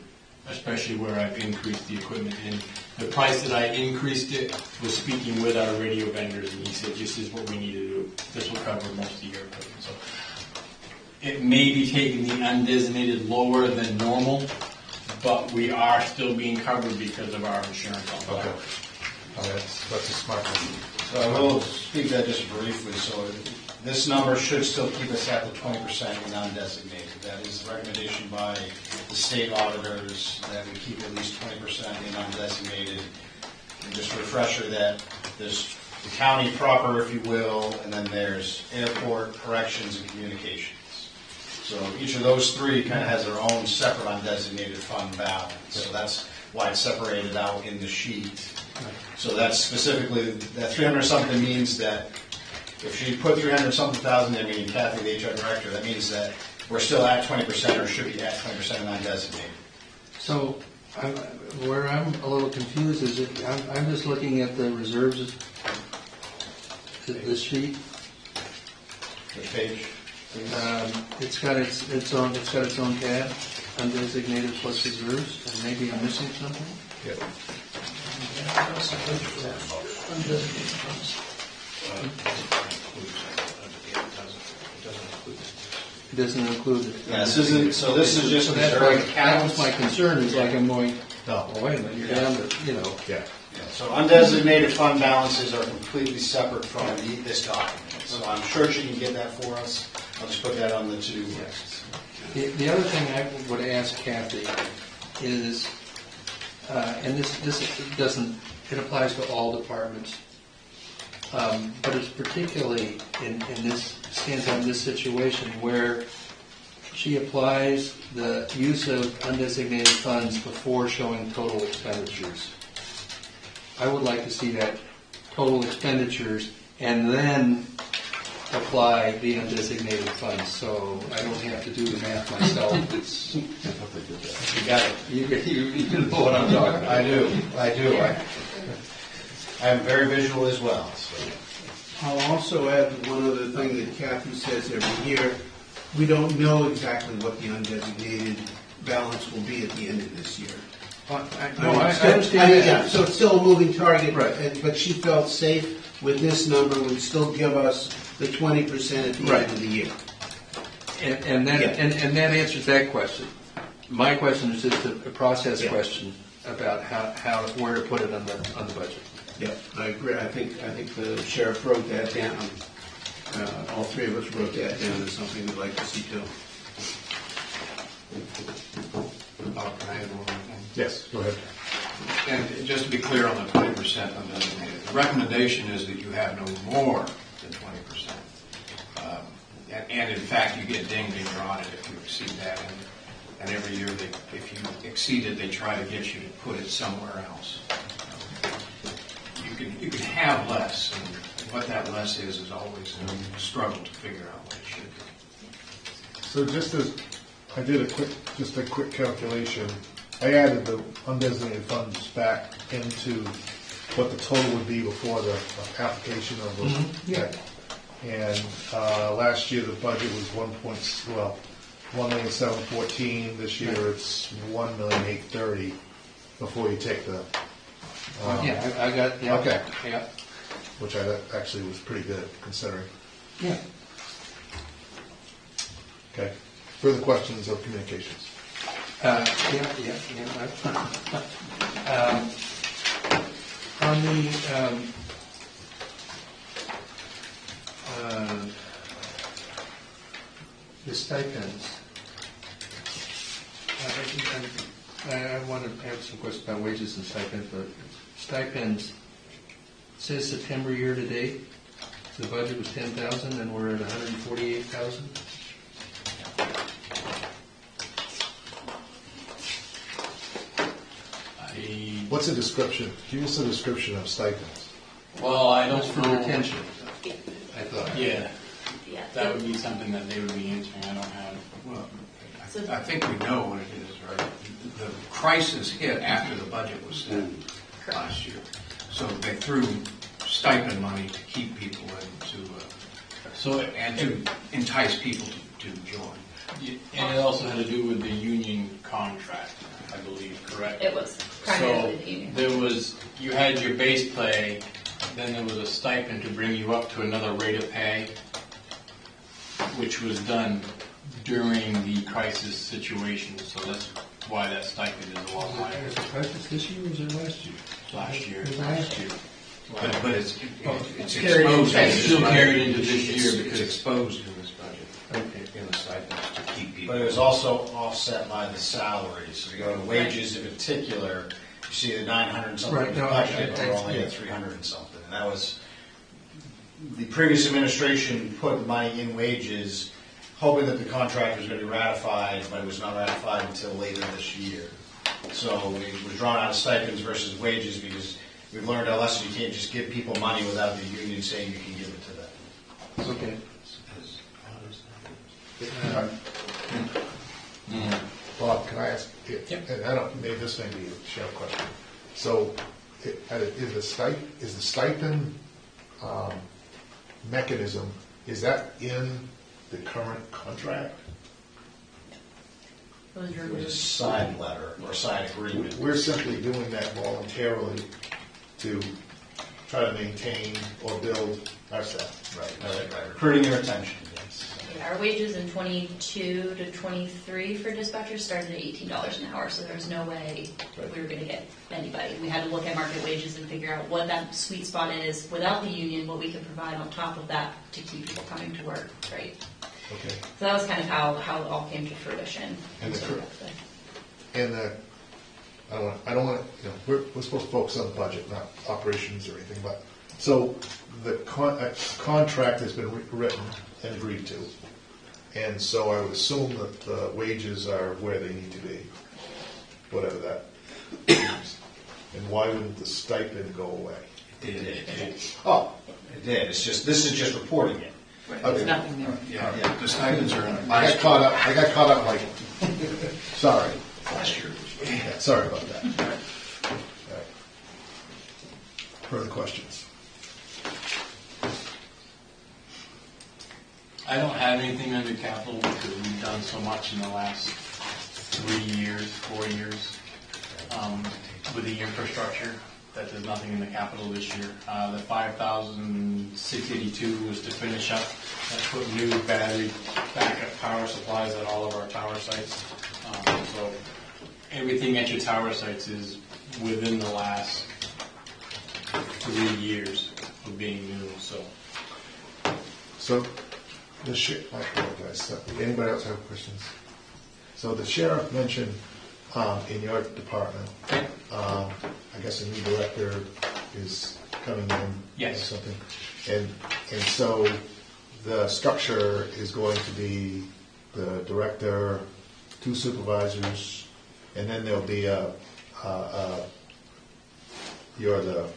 especially where I've increased the equipment. And the price that I increased it was speaking with our radio vendors, and he said, this is what we need to do. This will cover most of your equipment. So it may be taking the undesignated lower than normal, but we are still being covered because of our insurance on the Okay. tower. That's a smart one. So I will speak to that just briefly. So this number should still keep us at the 20% in non-designated. That is the recommendation by the state auditors, that we keep at least 20% in undesignated. And just a refresher that there's the county proper, if you will, and then there's airport, corrections, and communications. So each of those three kind of has their own separate undesignated fund balance. So that's why it's separated out in the sheet. So that's specifically, that 300 something means that if she put 300 something thousand in, meaning Kathy, the HR director, that means that we're still at 20% or should be at 20% in undesignated. So, where I'm a little confused is I'm just looking at the reserves, this sheet. Which page? It's got its own tab, undesignated plus reserves, and maybe I'm missing something. Yep. It doesn't include it. Yeah, this isn't, so this is just So that's reserve that was accounts. my concern, is like I'm going, No. oh, wait a minute, you're down to, Yeah. Yeah, so undesignated fund balances are completely separate from this document. So I'm sure she can get that for us. I'll just put that on the to-do list. The other thing I would ask Kathy is, and this doesn't, it applies to all departments, but it's particularly in this, stands out in this situation where she applies the use of undesignated funds before showing total expenditures. I would like to see that total expenditures and then apply the undesignated funds, so I don't have to do the math myself. It's, You got it. you know what I'm talking about. I do. I'm very visual as well, so. I'll also add one other thing that Kathy says every year. We don't know exactly what the undesignated balance will be at the end of this year. No, I understand that. Yeah, so it's still a moving target, Right. but she felt safe with this number, would still give us the 20% at the Right. end of the year. And that answers that question. My question is just a process Yeah. question about where to put it on the budget. Yeah, I agree. I think the sheriff wrote that down. All three of us wrote that down as something we'd like to see too. Can I add one more thing? Yes, go ahead. And just to be clear on the 20% undesignated, the recommendation is that you have no more than 20%. And in fact, you get dinged in your audit if you exceed that. And every year, if you exceed it, they try to get you to put it somewhere else. You can have less, and what that less is always a struggle to figure out what it should be. So I did a quick calculation. I added the undesignated funds back into what the total would be before the application of those. Yeah. And last year the budget was 1,714,000. This year it's 1,830,000 before you take the, Yeah, I got, yeah. Okay. Yeah. which I actually was pretty good considering. Yeah. Okay. Further questions of communications? Yeah. On the stipends, I want to have some questions about wages and stipends, but stipends, it says September year to date, the budget was 10,000 and we're at 148,000. What's a description? Give us a description of stipends. Well, I That's don't for know. retention, I thought. Yeah, Yeah. that would be something that they would be answering. I don't have. Well, I think we know what it is, right? The crisis hit after the budget was set last year. So they threw stipend money to keep people and to entice people to join. And it also had to do with the union contract, I believe, correct? It was primarily the union. There was, you had your base pay, then there was a stipend to bring you up to another rate of pay, which was done during the crisis situation, so that's why that stipend is a lot higher Was it crisis this year or was it last year? last year. It was last year. But it's Carried exposed. into- in it's this still budget. carried into this year It's because- exposed in this budget, Okay. in the stipends to keep people. But it was also offset by the salaries. So you go to wages in particular, you see the 900 and something Right, no, budget, I- we're only yeah. at 300 and something. And that was, the previous administration put the money in wages, hoping that the contract was going to be ratified, but it was not ratified until later this year. So it was drawn out of stipends versus wages because we've learned a lesson, you can't just give people money without the union saying you can give it to them. Okay. Bob, can I ask, Yep. and I don't, maybe this may be a sheriff question. So, is the stipend mechanism, is that in the current contract? Those It was a removed. side letter or side agreement. We're simply doing that voluntarily to try to maintain or build our staff. Right. Recruiting and retention, yes. Yeah, our wages in 22 to 23 for dispatchers started at $18 an hour, so there was no way we were going to get anybody. We had to look at market wages and figure out what that sweet spot is without the union, what we can provide on top of that to keep people coming to work, right? Okay. So that was kind of how it all came to fruition. And the So cur- that's the- And I don't want to, we're supposed to focus on the budget, not operations or anything, but, so the contract has been written and agreed to. And so I would assume that the wages are where they need to be, whatever that means. And why wouldn't the stipend go away? It did. Oh, it did. It's just, this is just reporting it. There's nothing there. Yeah, the stipends are in I got caught up like, sorry. last year. Yeah, sorry about that. All right. Further questions? I don't have anything under capital because we've done so much in the last 3 years, 4 years with the infrastructure that there's nothing in the capital this year. The 5,682 was to finish up and put new battery backup power supplies at all of our tower sites. So everything at your tower sites is within the last 3 years of being new, so. So, I apologize. So, anybody else have questions? So the sheriff mentioned in your department, I guess a new director is coming in. Yes. Or something. And so the structure is going to be the director, 2 supervisors, and then there'll be you're the,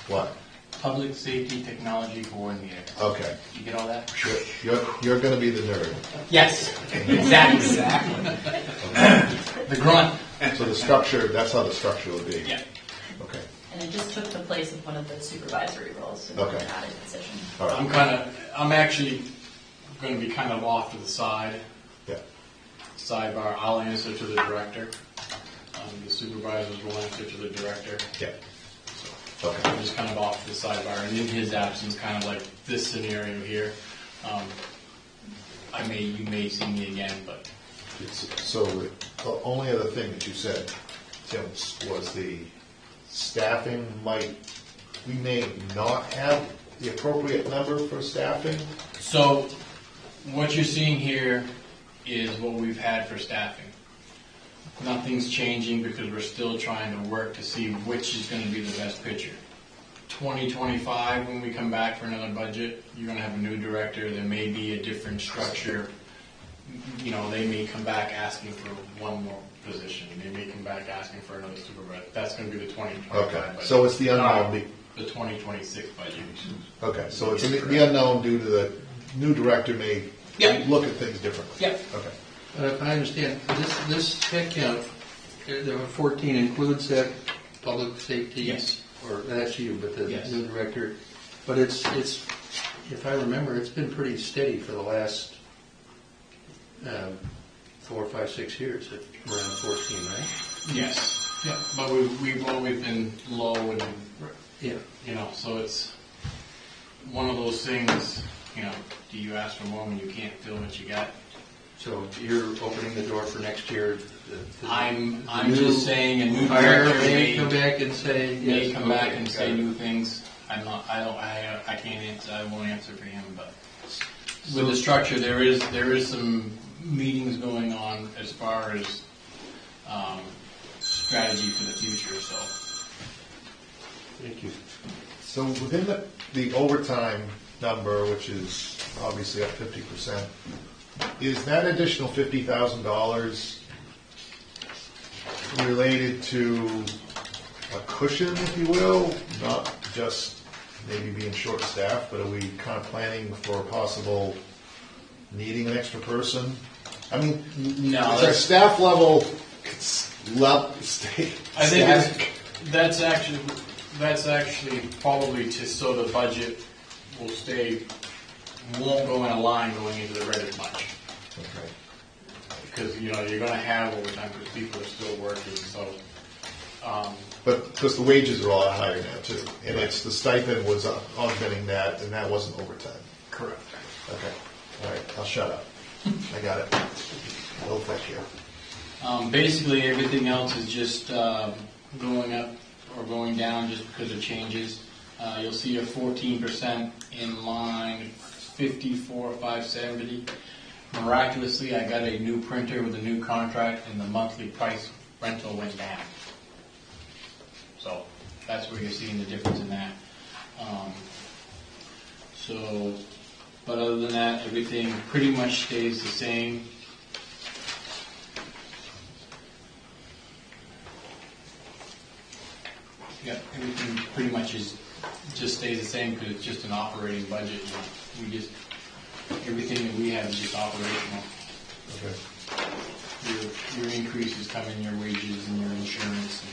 what? Public Safety Technology Coordinator. Okay. You get all that? You're going to be the nerd. Yes, exactly. The grunt. So the structure, that's how the structure will be. Yeah. Okay. And it just took the place of one of the supervisory roles, so Okay. an added position. All right. I'm actually going to be kind of off to the side. Yeah. sidebar, I'll answer to the director. The supervisors will answer to the director. Yeah. So Okay. I'm just kind of off the sidebar, and in his absence, kind of like this scenario here. You may see me again, but So the only other thing that you said, Tim, was the staffing we may not have the appropriate number for staffing. so what you're seeing here is what we've had for staffing. Nothing's changing because we're still trying to work to see which is going to be the best picture. 2025, when we come back for another budget, you're going to have a new director. There may be a different structure. They may come back asking for one more position. They may come back asking for another supervisor. That's going to be the 2025 Okay, budget. so it's the unknown. The 2026 budget. Okay, so it's the unknown due to the new director may Yep. look at things differently. Yep. Okay. If I understand, this head count, there were 14, includes that public safety? Yes. Or that's you, but the Yes. new director. But it's, if I remember, it's been pretty steady for the last 4, 5, 6 years, at around 14, right? Yes. Yeah. But we've always been low, and Yeah. so it's one of those things. Do you ask for more when you can't fill what you got? So you're opening the door for next year. I'm new just saying a new Fire director may come back and say, may yes, come back okay, and got say it. new things. I can't answer. I won't answer for him. But with the structure, there is some meetings going on as far as strategy for the future. So Thank you. So within the overtime number, which is obviously up 50%, is that additional $50,000 related to a cushion, if you will, not just maybe being short-staffed, but are we kind of planning for a possible needing an extra person? I mean, no, is our staff level stay I think static? that's actually probably so the budget won't go in a line going into the red as much. Okay. Because you're going to have overtime because people are still working. So But because the wages are a lot higher now too, and it's the stipend was augmenting that, and that wasn't overtime. correct. Okay, all right, I'll shut up. I got it. No thank you. Basically, everything else is just going up or going down just because of changes. You'll see a 14% in line, 54,570. Miraculously, I got a new printer with a new contract, and the monthly price rental went down. So that's where you're seeing the difference in that. But other than that, everything pretty much stays the same. Yeah, everything pretty much just stays the same because it's just an operating budget. Everything that we have is just operational. Okay. Your increases come in your wages and your insurance.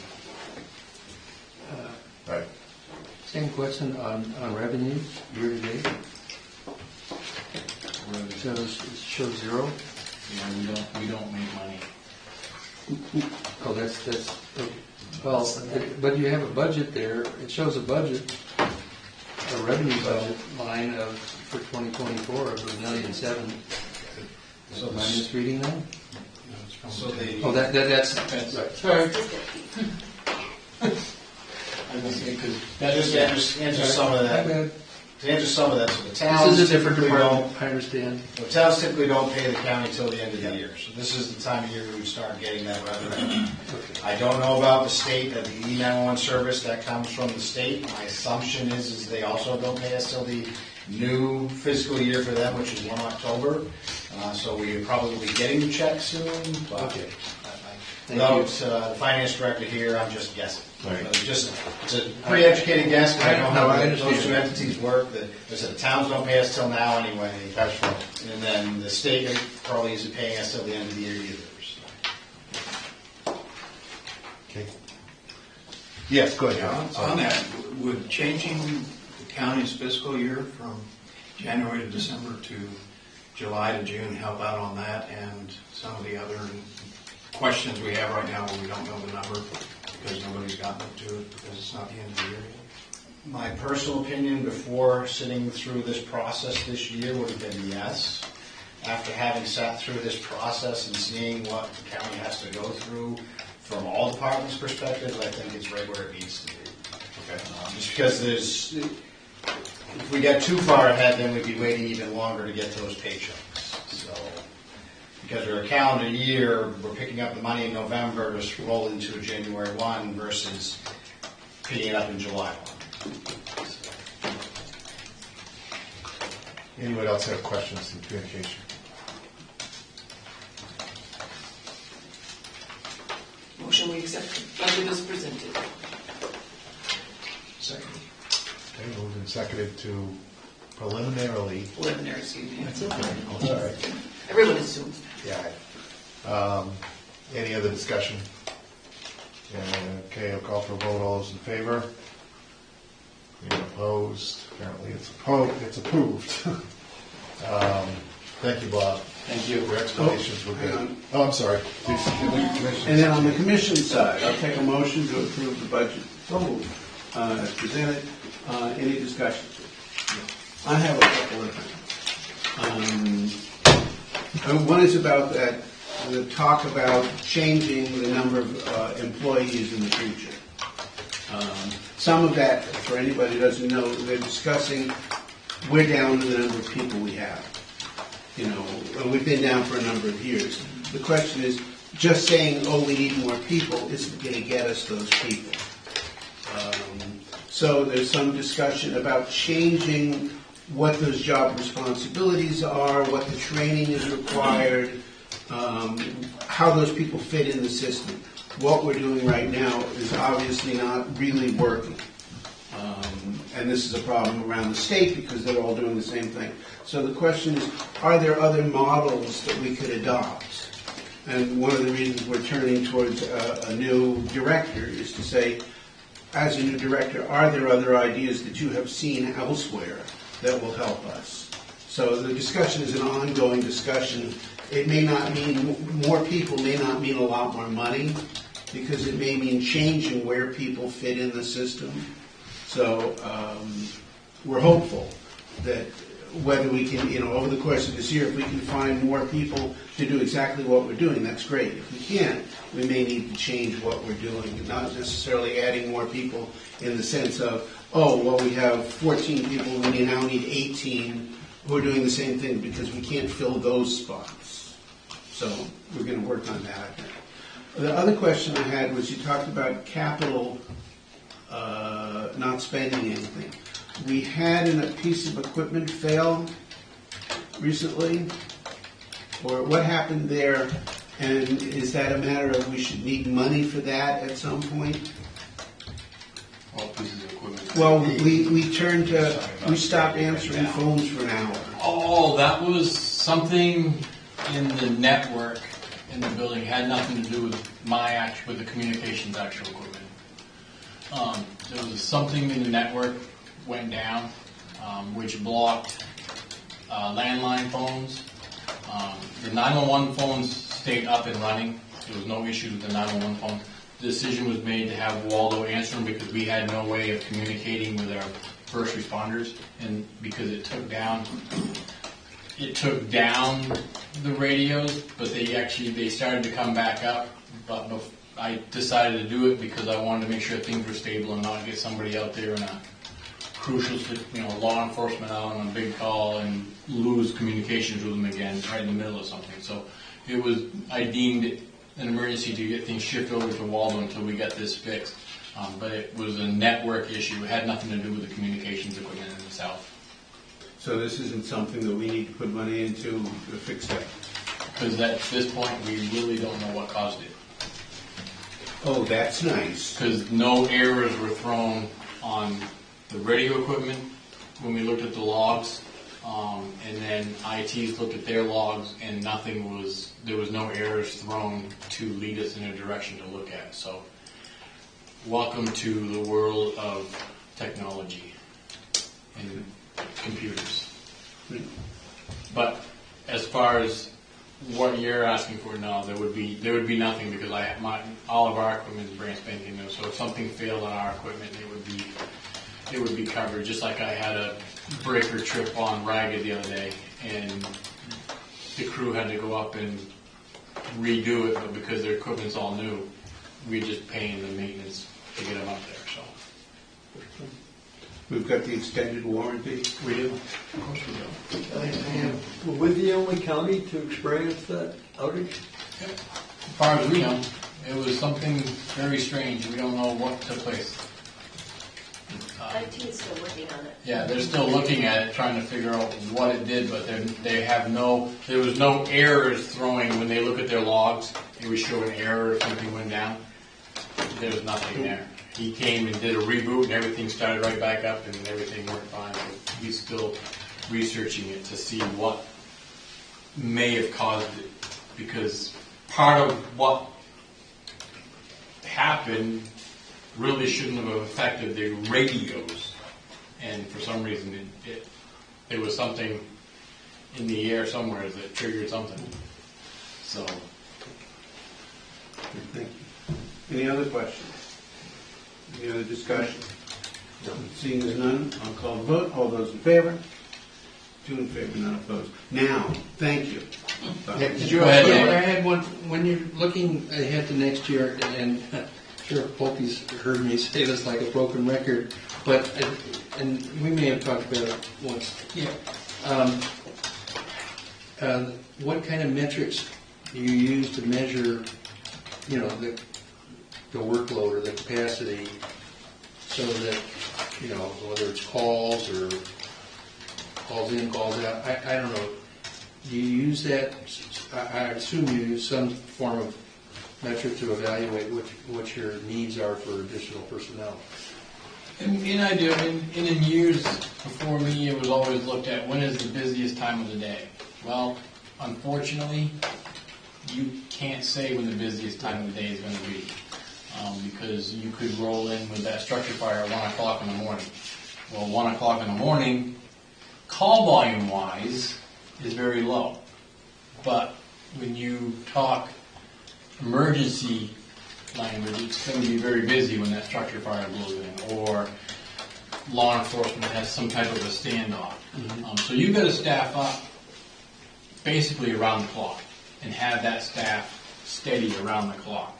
Right. Same question on revenue, year to date. So it shows zero. We don't make money. Oh, that's, okay. Well, but you have a budget there, it shows a budget, a revenue budget line for 2024 of $1.7 million. So Am I misreading that? So the, Oh, that's right. Sorry. I was gonna say, 'cause just to answer some of that, Bad. to answer some of that, so the towns This is a different typically don't, department, I understand. the towns typically don't pay the county till the end of the year. So this is the time of year we start getting that revenue. Okay. I don't know about the state, that the E911 service, that comes from the state. My assumption is they also don't pay us till the new fiscal year for them, which is 1 October. So we probably will be getting the check soon, but Okay. Thank without you. the finance director here, I'm just guessing. Right. It's a pretty educated guess, but I know No, I how understand. those two entities work. The towns don't pay us till now anyway. Cash flow. And then the state probably isn't paying us till the end of the year either. So. Okay. Yes, go ahead. Yeah, John. on that, would changing the county's fiscal year from January to December to July to June help out on that and some of the other questions we have right now where we don't know the number because nobody's gotten up to it because it's not the end of the year yet? My personal opinion before sitting through this process this year would have been yes. After having sat through this process and seeing what the county has to go through from all departments' perspectives, I think it's right where it needs to be. Okay. Just because if we get too far ahead, then we'd be waiting even longer to get those paychecks. So, because we're a calendar year, we're picking up the money in November to roll into a January 1 versus picking it up in July 1. Anyone else have questions in communication? Motion we accept the budget as presented. Second. Okay, moved and seconded to preliminary. Preliminary, excuse me. That's okay. All right. Everyone assumes. Yeah. Any other discussion? Okay, I'll call for a vote. All those in favor? Anyone opposed? Apparently it's approved. Thank you, Bob. Thank you. Your explanations were hang good. on. Oh, I'm sorry. Please, And then on the commission side, I'll take a motion to approve the budget as presented. Any discussion? I have a couple of things. One is about the talk about changing the number of employees in the future. Some of that, for anybody who doesn't know, they're discussing, we're down to the number of people we have. You know, we've been down for a number of years. The question is, just saying, oh, we need more people isn't going to get us those people. So there's some discussion about changing what those job responsibilities are, what the training is required, how those people fit in the system. What we're doing right now is obviously not really working. And this is a problem around the state because they're all doing the same thing. So the question is, are there other models that we could adopt? And one of the reasons we're turning towards a new director is to say, as a new director, are there other ideas that you have seen elsewhere that will help us? So the discussion is an ongoing discussion. It may not mean more people, may not mean a lot more money, because it may mean changing where people fit in the system. So we're hopeful that whether we can, over the course of this year, if we can find more people to do exactly what we're doing, that's great. If we can't, we may need to change what we're doing, not necessarily adding more people in the sense of, oh, well, we have 14 people, we now need 18 who are doing the same thing because we can't fill those spots. So we're going to work on that, I think. The other question I had was you talked about capital not spending anything. We had a piece of equipment fail recently, or what happened there, and is that a matter of we should need money for that at some point? All pieces of equipment. Well, we stopped answering phones for an hour. Oh, that was something in the network in the building. It had nothing to do with with the communications actual equipment. There was something in the network went down, which blocked landline phones. The 911 phones stayed up and running. There was no issues with the 911 phone. The decision was made to have Waldo answer them because we had no way of communicating with our first responders, and because it took down the radios, but they started to come back up. But I decided to do it because I wanted to make sure things were stable and not get somebody out there in a crucial, law enforcement out on a big call and lose communications with them again right in the middle of something. So I deemed it an emergency to get things shifted over to Waldo until we got this fixed. But it was a network issue. It had nothing to do with the communications equipment in the south. So this isn't something that we need to put money into to fix that? Because at this point, we really don't know what caused it. Oh, that's nice. Because no errors were thrown on the radio equipment when we looked at the logs, and then ITs looked at their logs, and there was no errors thrown to lead us in a direction to look at. So, welcome to the world of technology and computers. But as far as what you're asking for, no, there would be nothing because all of our equipment is brand spanking new. So if something failed on our equipment, it would be covered. Just like I had a breaker trip on Ragged the other day, and the crew had to go up and redo it, but because their equipment's all new, we're just paying the maintenance to get them up there. So We've got the extended warranty. we do. Of course we do. Were we the only county to experience that outage? As far as we know, it was something very strange. We don't know what took place. IT is still working on it. Yeah, they're still looking at it, trying to figure out what it did, but there was no errors throwing when they look at their logs. It would show an error if something went down. There was nothing there. He came and did a reboot and everything started right back up and everything worked fine. But he's still researching it to see what may have caused it, because part of what happened really shouldn't have affected the radios, and for some reason there was something in the air somewhere that triggered something. So, Thank you. Any other questions? Any other discussion? Seeing as none, I'll call the vote. All those in favor? 2 in favor, none opposed. Now, thank you. Did Go ahead, I Dan. had one, when you're looking ahead to next year, and Sheriff Polkey's heard me say this like a broken record, but, and we may have talked about it once. yeah. What kind of metrics do you use to measure, the workload or the capacity, so that, whether it's calls or calls in, calls out, I don't know. Do you use that? I assume you use some form of metric to evaluate what your needs are for additional personnel. And I do. And in years before me, it was always looked at when is the busiest time of the day. Well, unfortunately, you can't say when the busiest time of the day is going to be, because you could roll in with that structure fire at 1 o'clock in the morning. Well, 1 o'clock in the morning, call volume wise, is very low. But when you talk emergency language, it's going to be very busy when that structure fire blows in, or law enforcement has some type of a standoff. So you've got to staff up basically around the clock and have that staff steady around the clock.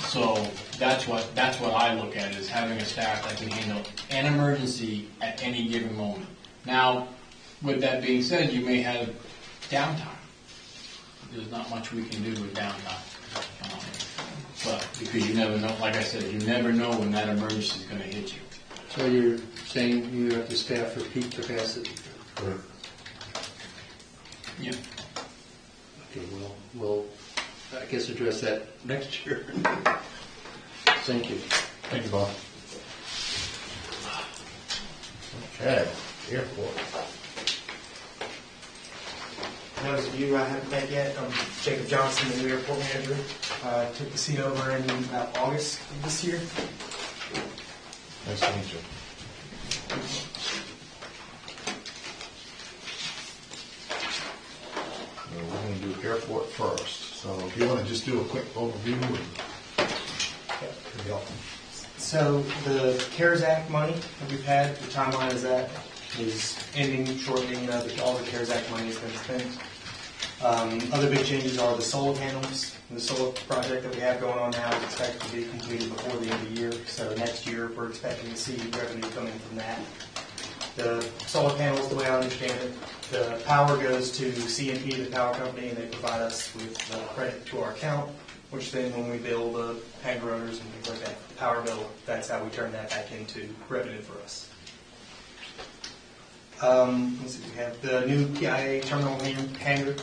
So that's what I look at, is having a staff that can handle an emergency at any given moment. Now, with that being said, you may have downtime. There's not much we can do with downtime. But because you never know, like I said, you never know when that emergency is going to hit you. So you're saying you have to staff for peak capacity? Correct. Yeah. Okay, well, we'll, I guess, address that next year. Thank you. Thank you, Bob. Okay, airport. For those of you I haven't met yet, I'm Jacob Johnson, the new airport manager. Took the seat over in about August of this year. Nice to meet you. We're going to do airport first. So if you want to just do a quick overview. Pretty helpful. So the CARES Act money that we've had, the timeline is that is ending shortly. All the CARES Act money has been spent. Other big changes are the solar panels. The solar project that we have going on now is expected to be completed before the end of the year. So next year we're expecting to see revenue coming from that. The solar panels, the way I understand it, the power goes to CNP, the power company, and they provide us with credit to our account, which then when we bill the hangar owners and things like that, the power bill, that's how we turn that back into revenue for us. Let's see, we have the new PIA terminal hangar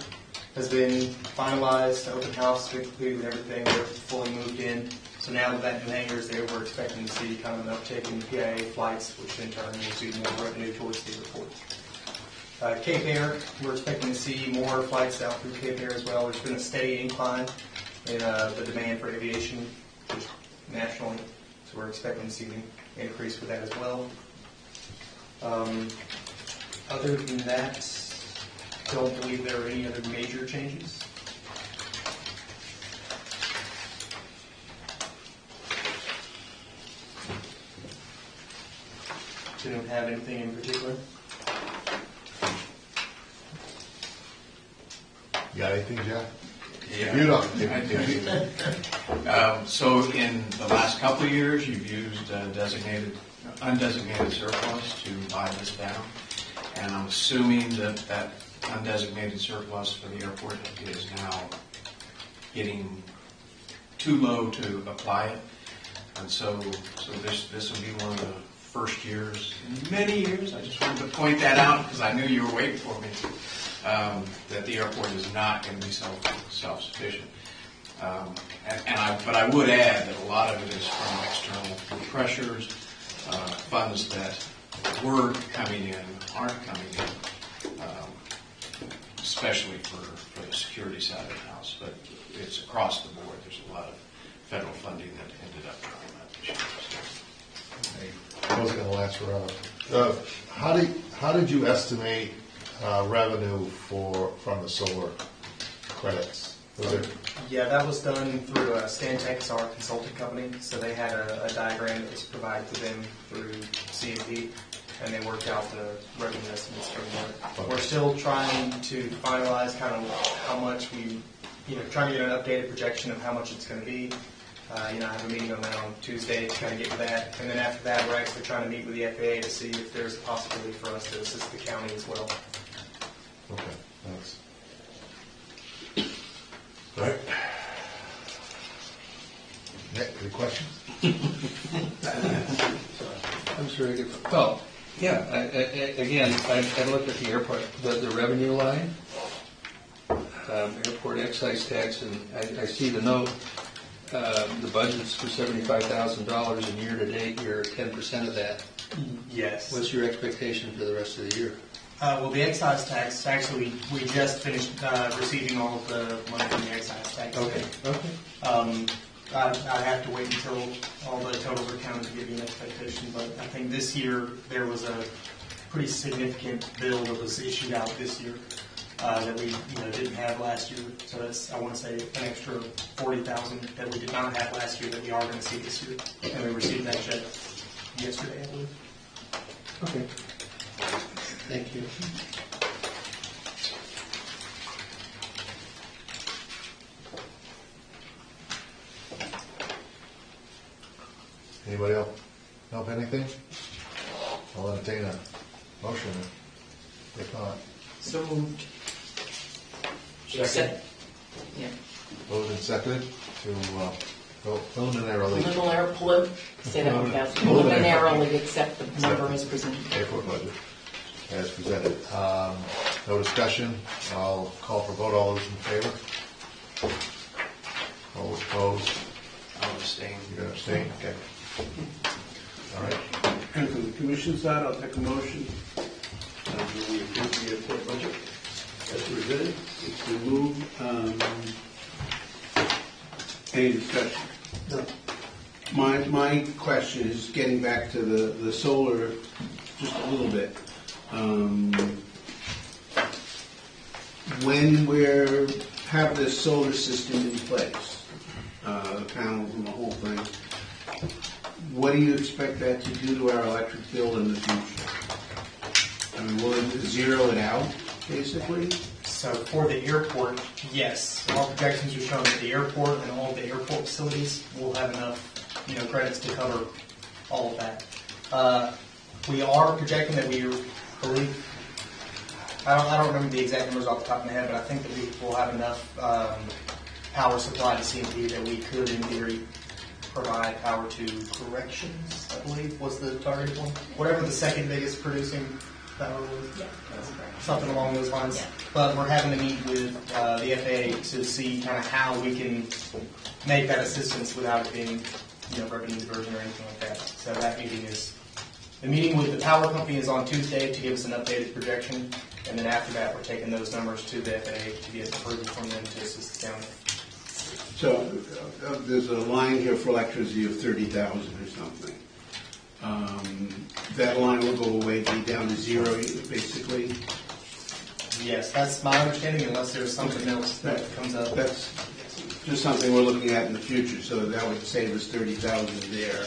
has been finalized, the open house, we completed everything, we're fully moved in. So now that that new hangar is there, we're expecting to see kind of an uptick in PIA flights, which in turn will see more revenue towards the airport. Cape Air, we're expecting to see more flights out through Cape Air as well. There's been a steady incline in the demand for aviation just nationally, so we're expecting to see an increase with that as well. Other than that, don't believe there are any other major changes. Didn't have anything in particular. You got anything, Jeff? Yeah. You don't. I do. So in the last couple of years, you've used undesignated surplus to buy this down, and I'm assuming that undesignated surplus for the airport is now getting too low to apply it, and so this will be one of the first years in many years. I just wanted to point that out because I knew you were waiting for me. That the airport is not going to be self-sufficient. But I would add that a lot of it is from external pressures, funds that were coming in aren't coming in, especially for the security side of the house. But it's across the board. There's a lot of federal funding that ended up trying that this year. I was going to last forever. How did you estimate revenue from the solar credits? Yeah, that was done through Stantec, our consulting company. So they had a diagram that was provided to them through CMP, and they worked out the revenue estimates from there. Okay. We're still trying to finalize kind of how much trying to get an updated projection of how much it's going to be. I have a meeting on that on Tuesday to kind of get to that. And then after that, we're actually trying to meet with the FAA to see if there's a possibility for us to assist the county as well. Okay, thanks. All right. Nick, any questions? I'm sure I could. Well, yeah, again, I looked at the airport, the revenue line, airport excise tax, and I see the note. The budget's for $75,000, and year to date, you're 10% of that. Yes. What's your expectation for the rest of the year? Well, the excise tax, actually, we just finished receiving all of the money from the excise tax. Okay. I have to wait until all the totals are counted to give you an expectation, but I think this year there was a pretty significant bill that was issued out this year that we didn't have last year. So that's, I want to say, an extra $40,000 that we did not have last year that we are going to see this year, and we received that check yesterday, I believe. Okay. Thank you. Anybody else know of anything? I'll entertain a motion if not. So moved. Second. Yeah. Moved and seconded to vote preliminarily. Say that one fast. Preliminarily accept the number as presented. Airport budget as presented. No discussion. I'll call for vote. All those in favor? All those opposed? I'll abstain. You're going to abstain? Okay. All right. And from the commission side, I'll take a motion to approve the airport budget as presented. It's been moved. Any discussion? No. My question is getting back to the solar just a little bit. When we have this solar system in place, the panels and the whole thing, what do you expect that to do to our electric bill in the future? I mean, will it zero it out, basically? So for the airport, yes. Our projections are showing that the airport and all of the airport facilities will have enough, credits to cover all of that. We are projecting that we believe, I don't remember the exact numbers off the top of my head, but I think that we will have enough power supply to CMP that we could, in theory, provide power to corrections, I believe, was the target one. Whatever the second biggest producing power was. Yeah, that's correct. Something along those lines. Yeah. But we're having to meet with the FAA to see kind of how we can make that assistance without it being, revenue diversion or anything like that. So that meeting the meeting with the power company is on Tuesday to give us an updated projection. And then after that, we're taking those numbers to the FAA to get approval from them to assist the county. So there's a line here for electricity of 30,000 or something. That line will go away, be down to zero, basically. Yes, that's my understanding, unless there's something else that comes up. That's just something we're looking at in the future, so that would save us 30,000 there.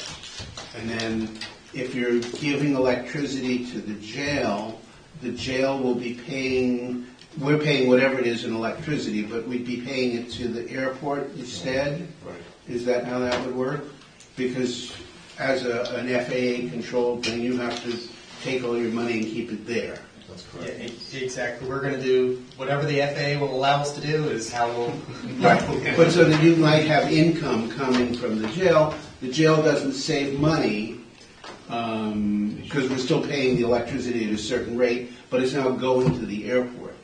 And then if you're giving electricity to the jail will be paying, we're paying whatever it is in electricity, but we'd be paying it to the airport instead? Right. Is that how that would work? Because as an FAA-controlled thing, you have to take all your money and keep it there. That's Yeah, correct. exactly. We're going to do whatever the FAA will allow us to do is how we'll. Right, but so that you might have income coming from the jail doesn't save money, because we're still paying the electricity at a certain rate, but it's now going to the airport,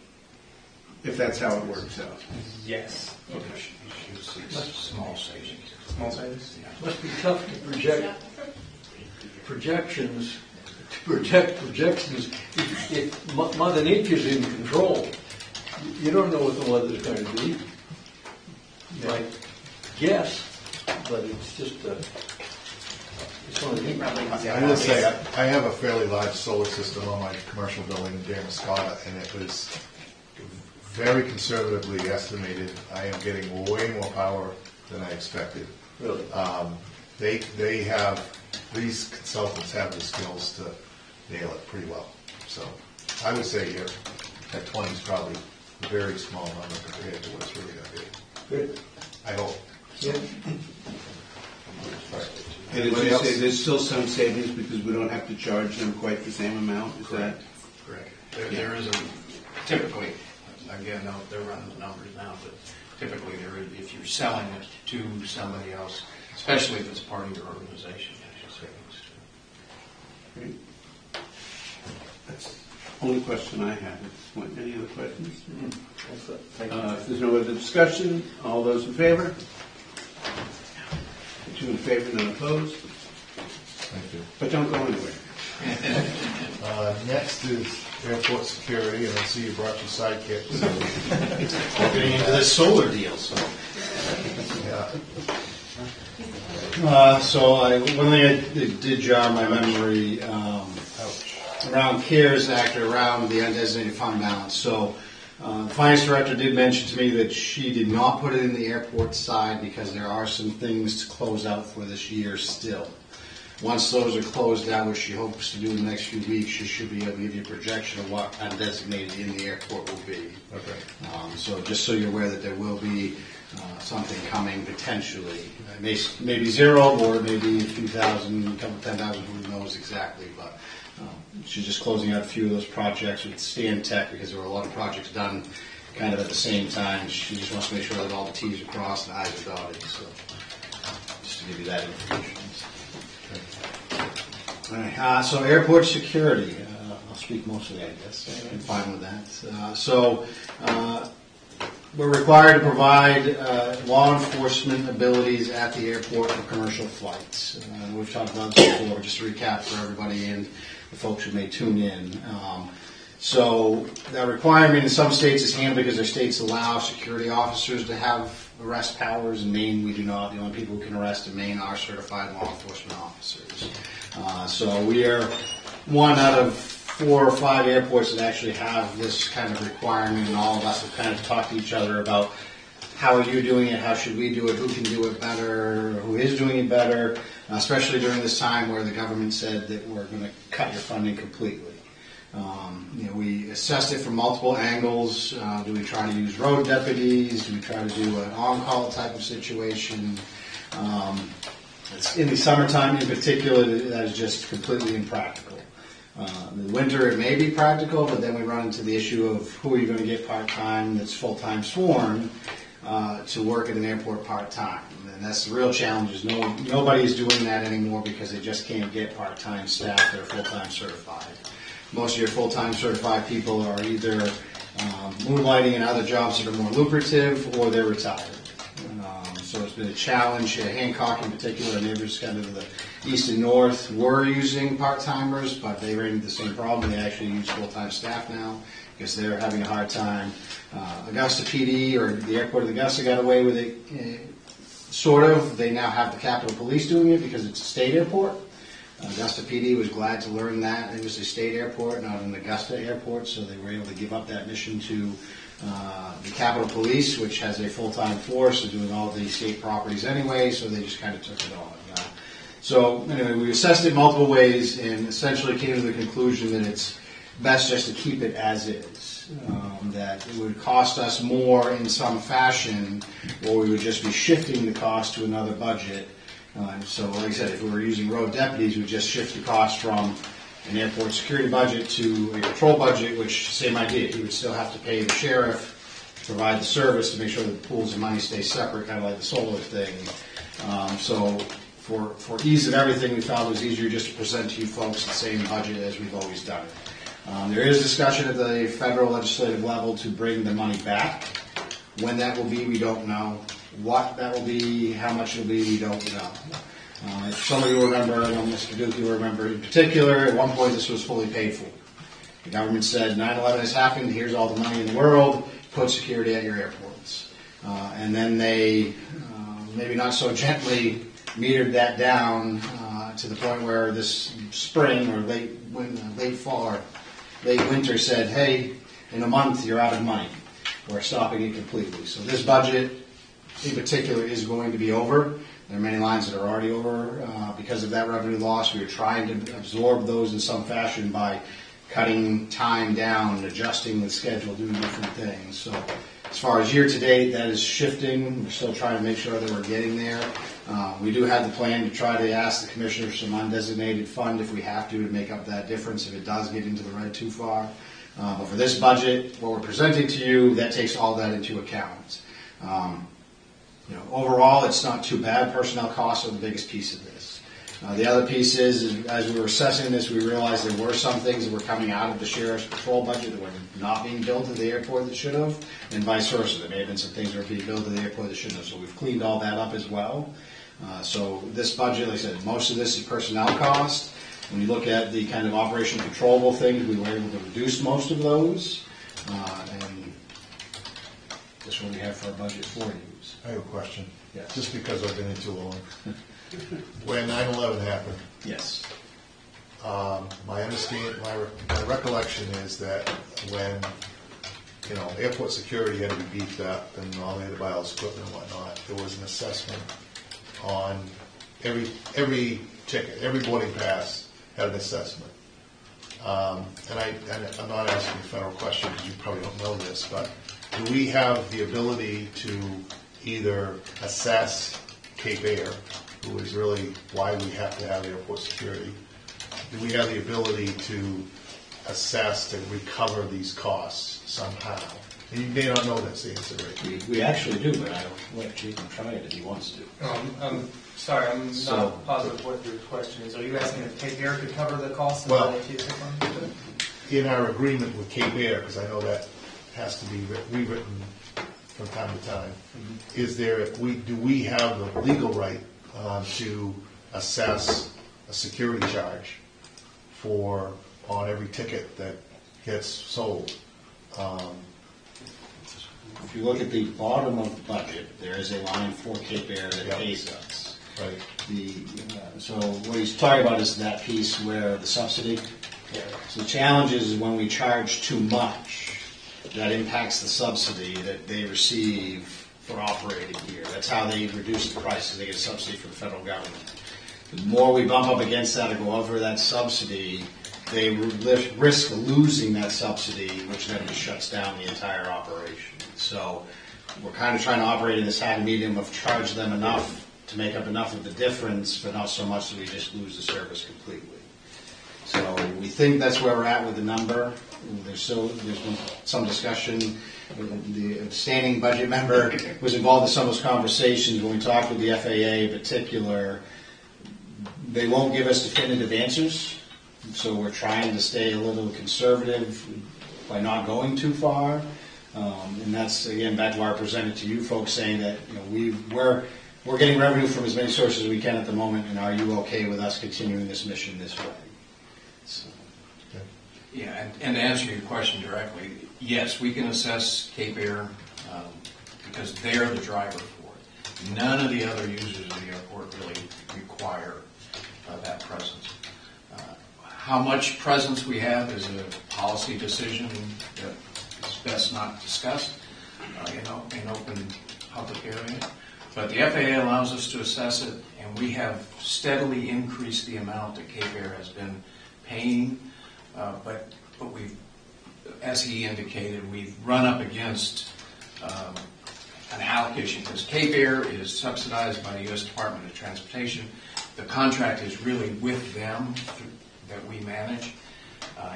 if that's how it works out. Yes. You should see small savings. Small savings. Must be tough to project projections, to project projections if Mother Nature's in control. You don't know what the weather's going to be. You might guess, but it's just it's one of the I will say, I have a fairly large solar system on my commercial building in Damascotta, and it was very conservatively estimated. I am getting way more power than I expected. really. They have, these consultants have the skills to nail it pretty well. So I would say here, at 20 is probably a very small number compared to what it's really going to be. Good. I hope. Yeah. And as Anybody you else? say, there's still some savings because we don't have to charge them quite the same amount, is that? Correct. There is a, typically, again, no, they're running the numbers now, but typically there is, if you're selling it to somebody else, especially if it's part of your organization, there's savings too. Great. That's the only question I have at this point. Any other questions? That's it. Thank you. If there's no other discussion, all those in favor? 2 in favor, none opposed. Thank you. But don't go anywhere. Next is airport security, and I see you brought your sidekick. So, We're getting into this solar deal, so. yeah. One thing I did jar my memory around CARES Act, or around the undesignated fund balance. So the finance director did mention to me that she did not put it in the airport side because there are some things to close out for this year still. Once those are closed out, which she hopes to do in the next few weeks, she should be able to give you a projection of what undesignated in the airport will be. Okay. So just so you're aware that there will be something coming potentially. Maybe zero, or maybe a few thousand, a couple 10,000, who knows exactly. But she's just closing out a few of those projects with Stan Tech, because there were a lot of projects done kind of at the same time. She just wants to make sure that all the T's are crossed and I's are dotted. So just to give you that information. All right, so airport security, I'll speak mostly, I guess. I'm fine with that. We're required to provide law enforcement abilities at the airport for commercial flights. We've talked about this before, just to recap for everybody and the folks who may tune in. So that requirement in some states is handled because their states allow security officers to have arrest powers. In Maine, we do not. The only people who can arrest in Maine are certified law enforcement officers. So we are one out of 4 or 5 airports that actually have this kind of requirement, and all of us have kind of talked to each other about how are you doing it, how should we do it, who can do it better, who is doing it better, especially during this time where the government said that we're going to cut your funding completely. We assessed it from multiple angles. Do we try to use road deputies? Do we try to do an on-call type of situation? In the summertime in particular, that is just completely impractical. In the winter, it may be practical, but then we run into the issue of who are you going to get part-time that's full-time sworn to work at an airport part-time. And that's the real challenge, is nobody's doing that anymore because they just can't get part-time staff that are full-time certified. Most of your full-time certified people are either moonlighting in other jobs that are more lucrative, or they're retired. So it's been a challenge. Hancock in particular, neighbors kind of the east and north were using part-timers, but they ran into the same problem. They actually use full-time staff now because they're having a hard time. Augusta PD, or the airport of Augusta, got away with it, sort of. They now have the Capitol Police doing it because it's a state airport. Augusta PD was glad to learn that it was a state airport, not an Augusta airport, so they were able to give up that mission to the Capitol Police, which has a full-time force of doing all the state properties anyway, so they just kind of took it on. So anyway, we assessed it multiple ways and essentially came to the conclusion that it's best just to keep it as is. That it would cost us more in some fashion, or we would just be shifting the cost to another budget. So like I said, if we were using road deputies, we'd just shift the cost from an airport security budget to a patrol budget, which, same idea, he would still have to pay the sheriff to provide the service to make sure that the pools of money stay separate, kind of like the solar thing. So for ease of everything, we found it was easier just to present to you folks the same budget as we've always done it. There is discussion at the federal legislative level to bring the money back. When that will be, we don't know. What that will be, how much it will be, we don't know. If some of you remember, I know Mr. Duke, you remember in particular, at one point this was fully paid for. The government said 9/11 has happened, here's all the money in the world, put security at your airports. And then they, maybe not so gently, metered that down to the point where this spring or late winter said, hey, in a month you're out of money. We're stopping it completely. So this budget in particular is going to be over. There are many lines that are already over because of that revenue loss. We are trying to absorb those in some fashion by cutting time down, adjusting the schedule, doing different things. So as far as year to date, that is shifting. We're still trying to make sure that we're getting there. We do have the plan to try to ask the commissioner for some undesignated fund if we have to make up that difference if it does get into the red too far. But for this budget, what we're presenting to you, that takes all that into account. Overall, it's not too bad. Personnel costs are the biggest piece of this. The other piece is, as we were assessing this, we realized there were some things that were coming out of the sheriff's patrol budget that were not being billed to the airport that should have, and vice versa. There may have been some things that were being billed to the airport that shouldn't have. So we've cleaned all that up as well. So this budget, like I said, most of this is personnel cost. When you look at the kind of operation controllable things, we were able to reduce most of those. And this is what we have for our budget for you. I have a question. Yes. Just because I've been in too long. When 9/11 happened, Yes. my recollection is that when airport security had to be beefed up and all they had to buy all this equipment and whatnot, there was an assessment on every ticket, every boarding pass had an assessment. And I'm not asking a federal question because you probably don't know this, but do we have the ability to either assess Cape Air, who is really why we have to have airport security? Do we have the ability to assess and recover these costs somehow? And you may not know this answer, right? We actually do, but I'll let Jacob try it if he wants to. I'm sorry, I'm So- not positive what your question is. Are you asking if Cape Air could cover the cost of Well- the ATSA fund? In our agreement with Cape Air, because I know that has to be rewritten from time to time, do we have the legal right to assess a security charge on every ticket that gets sold? If you look at the bottom of the budget, there is a line for Cape Air that Yeah. pays us. Right. So what he's talking about is that piece where the subsidy. So the challenge is when we charge too much, that impacts the subsidy that they receive for operating here. That's how they reduce the prices. They get a subsidy from the federal government. The more we bump up against that or go over that subsidy, they risk losing that subsidy, which then just shuts down the entire operation. So we're kind of trying to operate in this happy medium of charge them enough to make up enough of the difference, but not so much that we just lose the service completely. So we think that's where we're at with the number. There's been some discussion. The abstaining budget member was involved in some of those conversations when we talked with the FAA in particular. They won't give us definitive answers, so we're trying to stay a little conservative by not going too far. And that's, again, back to why I presented to you folks saying that we're getting revenue from as many sources as we can at the moment, and are you okay with us continuing this mission this way? So. Yeah, and to answer your question directly, yes, we can assess Cape Air because they're the driver for it. None of the other users of the airport really require that presence. How much presence we have is a policy decision that is best not discussed, in open public area. But the FAA allows us to assess it, and we have steadily increased the amount that Cape Air has been paying. But we've, as he indicated, we've run up against an allocation, because Cape Air is subsidized by the U.S. Department of Transportation. The contract is really with them that we manage.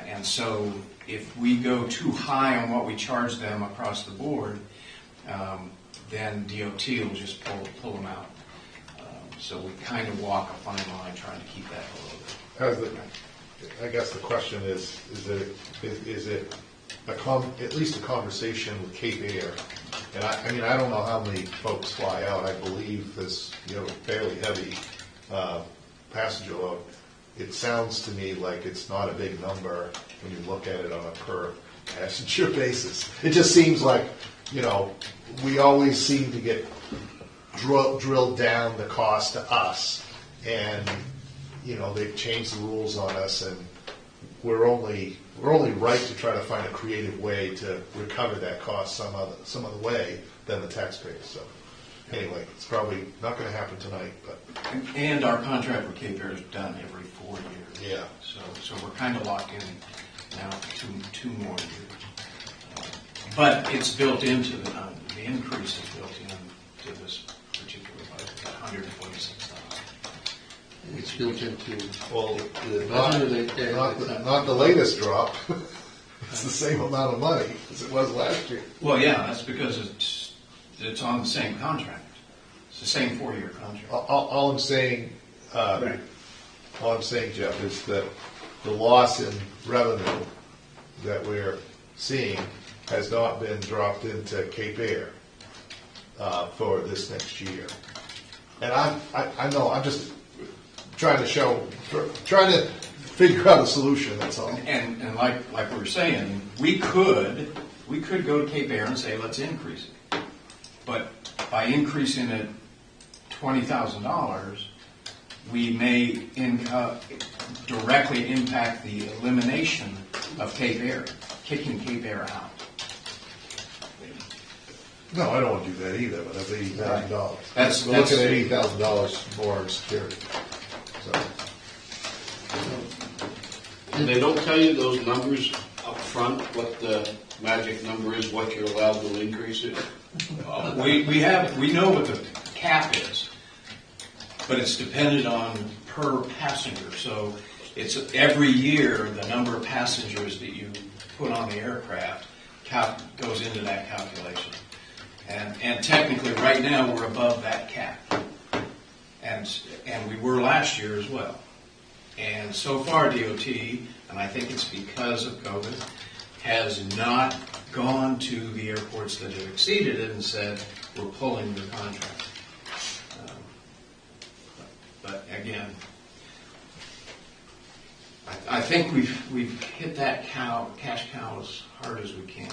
And so if we go too high on what we charge them across the board, then DOT will just pull them out. So we kind of walk a fine line trying to keep that low. I guess the question is it at least a conversation with Cape Air? And I don't know how many folks fly out. I believe this, fairly heavy passenger load. It sounds to me like it's not a big number when you look at it on a per passenger basis. It just seems like, we always seem to get drilled down the cost to us, and they've changed the rules on us, and we're only right to try to find a creative way to recover that cost some other way than the taxpayers. So anyway, it's probably not going to happen tonight, but and our contract with Cape Air is done every 4 years. Yeah. So we're kind of locked in now for two more years. But it's built into the increase is built into this particular budget, $126. It's built into well, the budget. not the latest drop. It's the same amount of money as it was last year. Well, yeah, that's because it's on the same contract. It's the same 4-year contract. All I'm saying, Jeff, is that the loss in revenue that we're seeing has not been dropped into Cape Air for this next year. And I know I'm just trying to figure out a solution. That's all. And like we were saying, we could go to Cape Air and say, let's increase it. But by increasing it $20,000, we may directly impact the elimination of Cape Air, kicking Cape Air out. No, I don't want to do that either, but that's $80,000. That's- We're looking at $80,000 more in security. So, And they don't tell you those numbers up front, what the magic number is, what you're allowed to increase it? We know what the cap is, but it's dependent on per passenger. So it's every year the number of passengers that you put on the aircraft goes into that calculation. And technically, right now, we're above that cap. And we were last year as well. And so far, DOT, and I think it's because of COVID, has not gone to the airports that have exceeded it and said, we're pulling the contract. But again, I think we've hit that cash cow as hard as we can.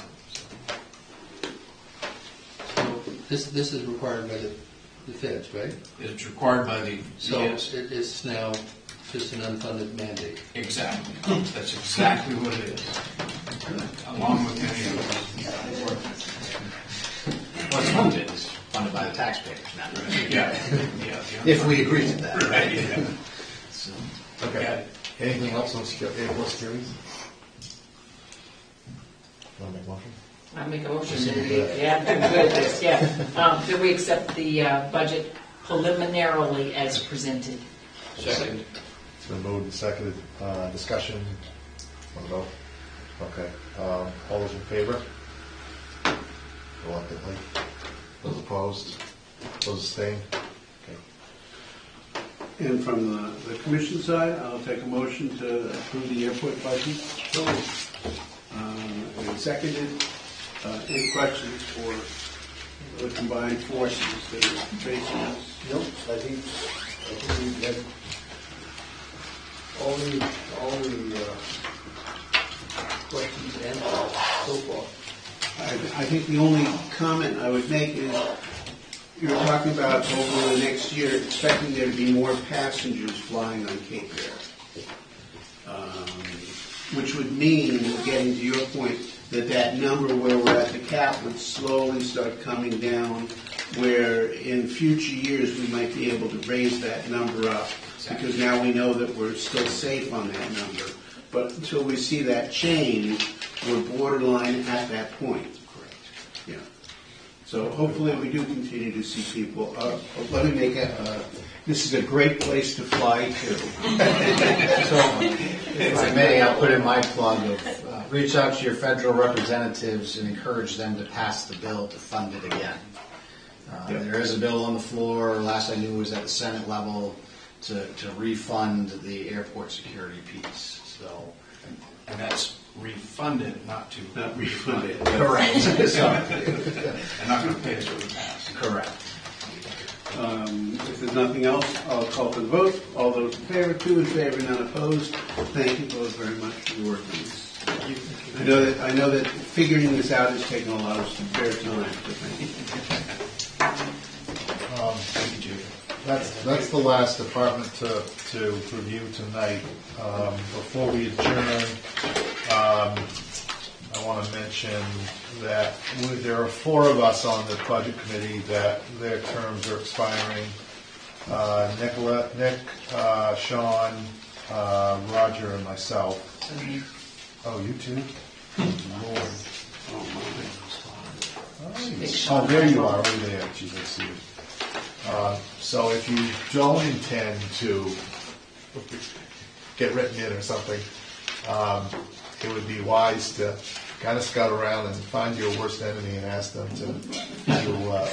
So this is required by the feds, right? It's required by the So yes. it is now just an unfunded mandate. Exactly. That's exactly what it is. Along with any of What's funded is funded by the taxpayers, not the those. Yeah. if we agree to that. Right. Yeah. So, okay. Anything else on airport securities? Want to make a motion? I make a motion that we, that we accept the budget preliminarily as presented. Second. It's been moved and seconded. Discussion? Want to vote? Okay. All those in favor? Reluctantly. Those opposed? Those abstained? Okay. And from the commission side, I'll take a motion to approve the airport budget. And seconded. Any questions for the combined forces that are facing us? Nope, I think we've had all the questions answered so far. I think the only comment I would make is you're talking about over the next year expecting there to be more passengers flying on Cape Air. Which would mean, getting to your point, that number where we're at the cap would slowly start coming down, where in future years we might be able to raise that number up, because now we know that we're still safe on that number. But until we see that change, we're borderline at that point. Correct. Yeah. So hopefully we do continue to see people. Let me make this is a great place to fly to. If I may, I'll put in my plug of reach out to your federal representatives and encourage them to pass the bill to fund it again. There is a bill on the floor, last I knew was at the Senate level, to refund the airport security piece. So, And that's refunded, not refunded. correct. And not going to pay us for the past. Correct. If there's nothing else, I'll call for the vote. All those in favor, 2 in favor, none opposed. Thank you both very much for your work on this. I know that figuring this out has taken a lot of spare time. So thank you. That's the last department to review tonight. Before we adjourn, I want to mention that there are 4 of us on the budget committee that their terms are expiring. Nick, Sean, Roger, and myself. Oh, you too? Lord. Oh, there you are, over there. Geez, I see you. So if you don't intend to get written in or something, it would be wise to kind of scout around and find your worst enemy and ask them to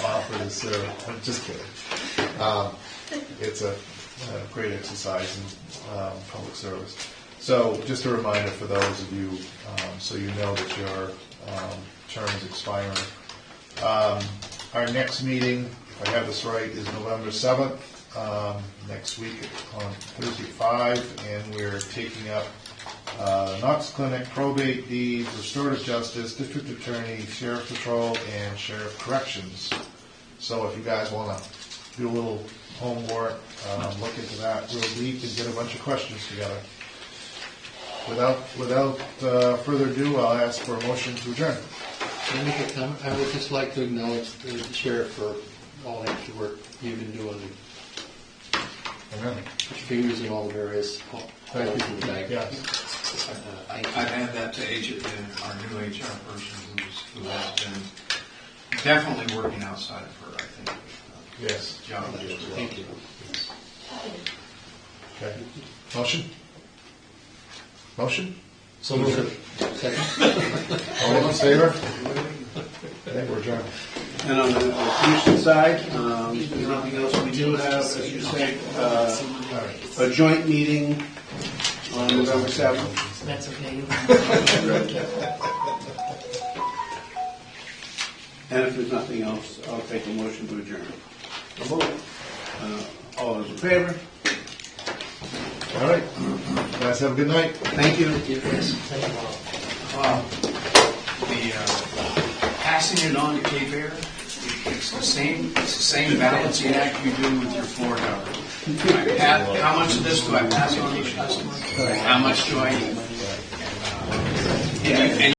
offer to serve. I'm just kidding. It's a great exercise in public service. So just a reminder for those of you, so you know that your term is expiring. Our next meeting, if I have this right, is November 7th, next week on Thursday at 5, and we're taking up Knox Clinic, probate deeds, restorative justice, district attorney, sheriff patrol, and sheriff corrections. So if you guys want to do a little homework, look into that real deep and get a bunch of questions together. Without further ado, I'll ask for a motion to adjourn. Can I make a comment? I would just like to acknowledge the sheriff for all the extra work you've been doing. Amen. Put your fingers in all the various holes in the bag. Yes. I'd add that to our new HR person who has been definitely working outside of her, I think. Yes. Job. Thank you. Okay. Motion? Motion? So moved. Second? All in favor? Okay, we're adjourned. And on the commission side, if there's nothing else, we do have, as you said, a joint meeting on November 7th. That's okay. And if there's nothing else, I'll take a motion to adjourn. All those in favor? All right. Guys, have a good night. Thank you. The passing it on to Cape Air, it's the same balancing act you do with your floor cover. How much of this do I pass on to each customer? How much do I eat? And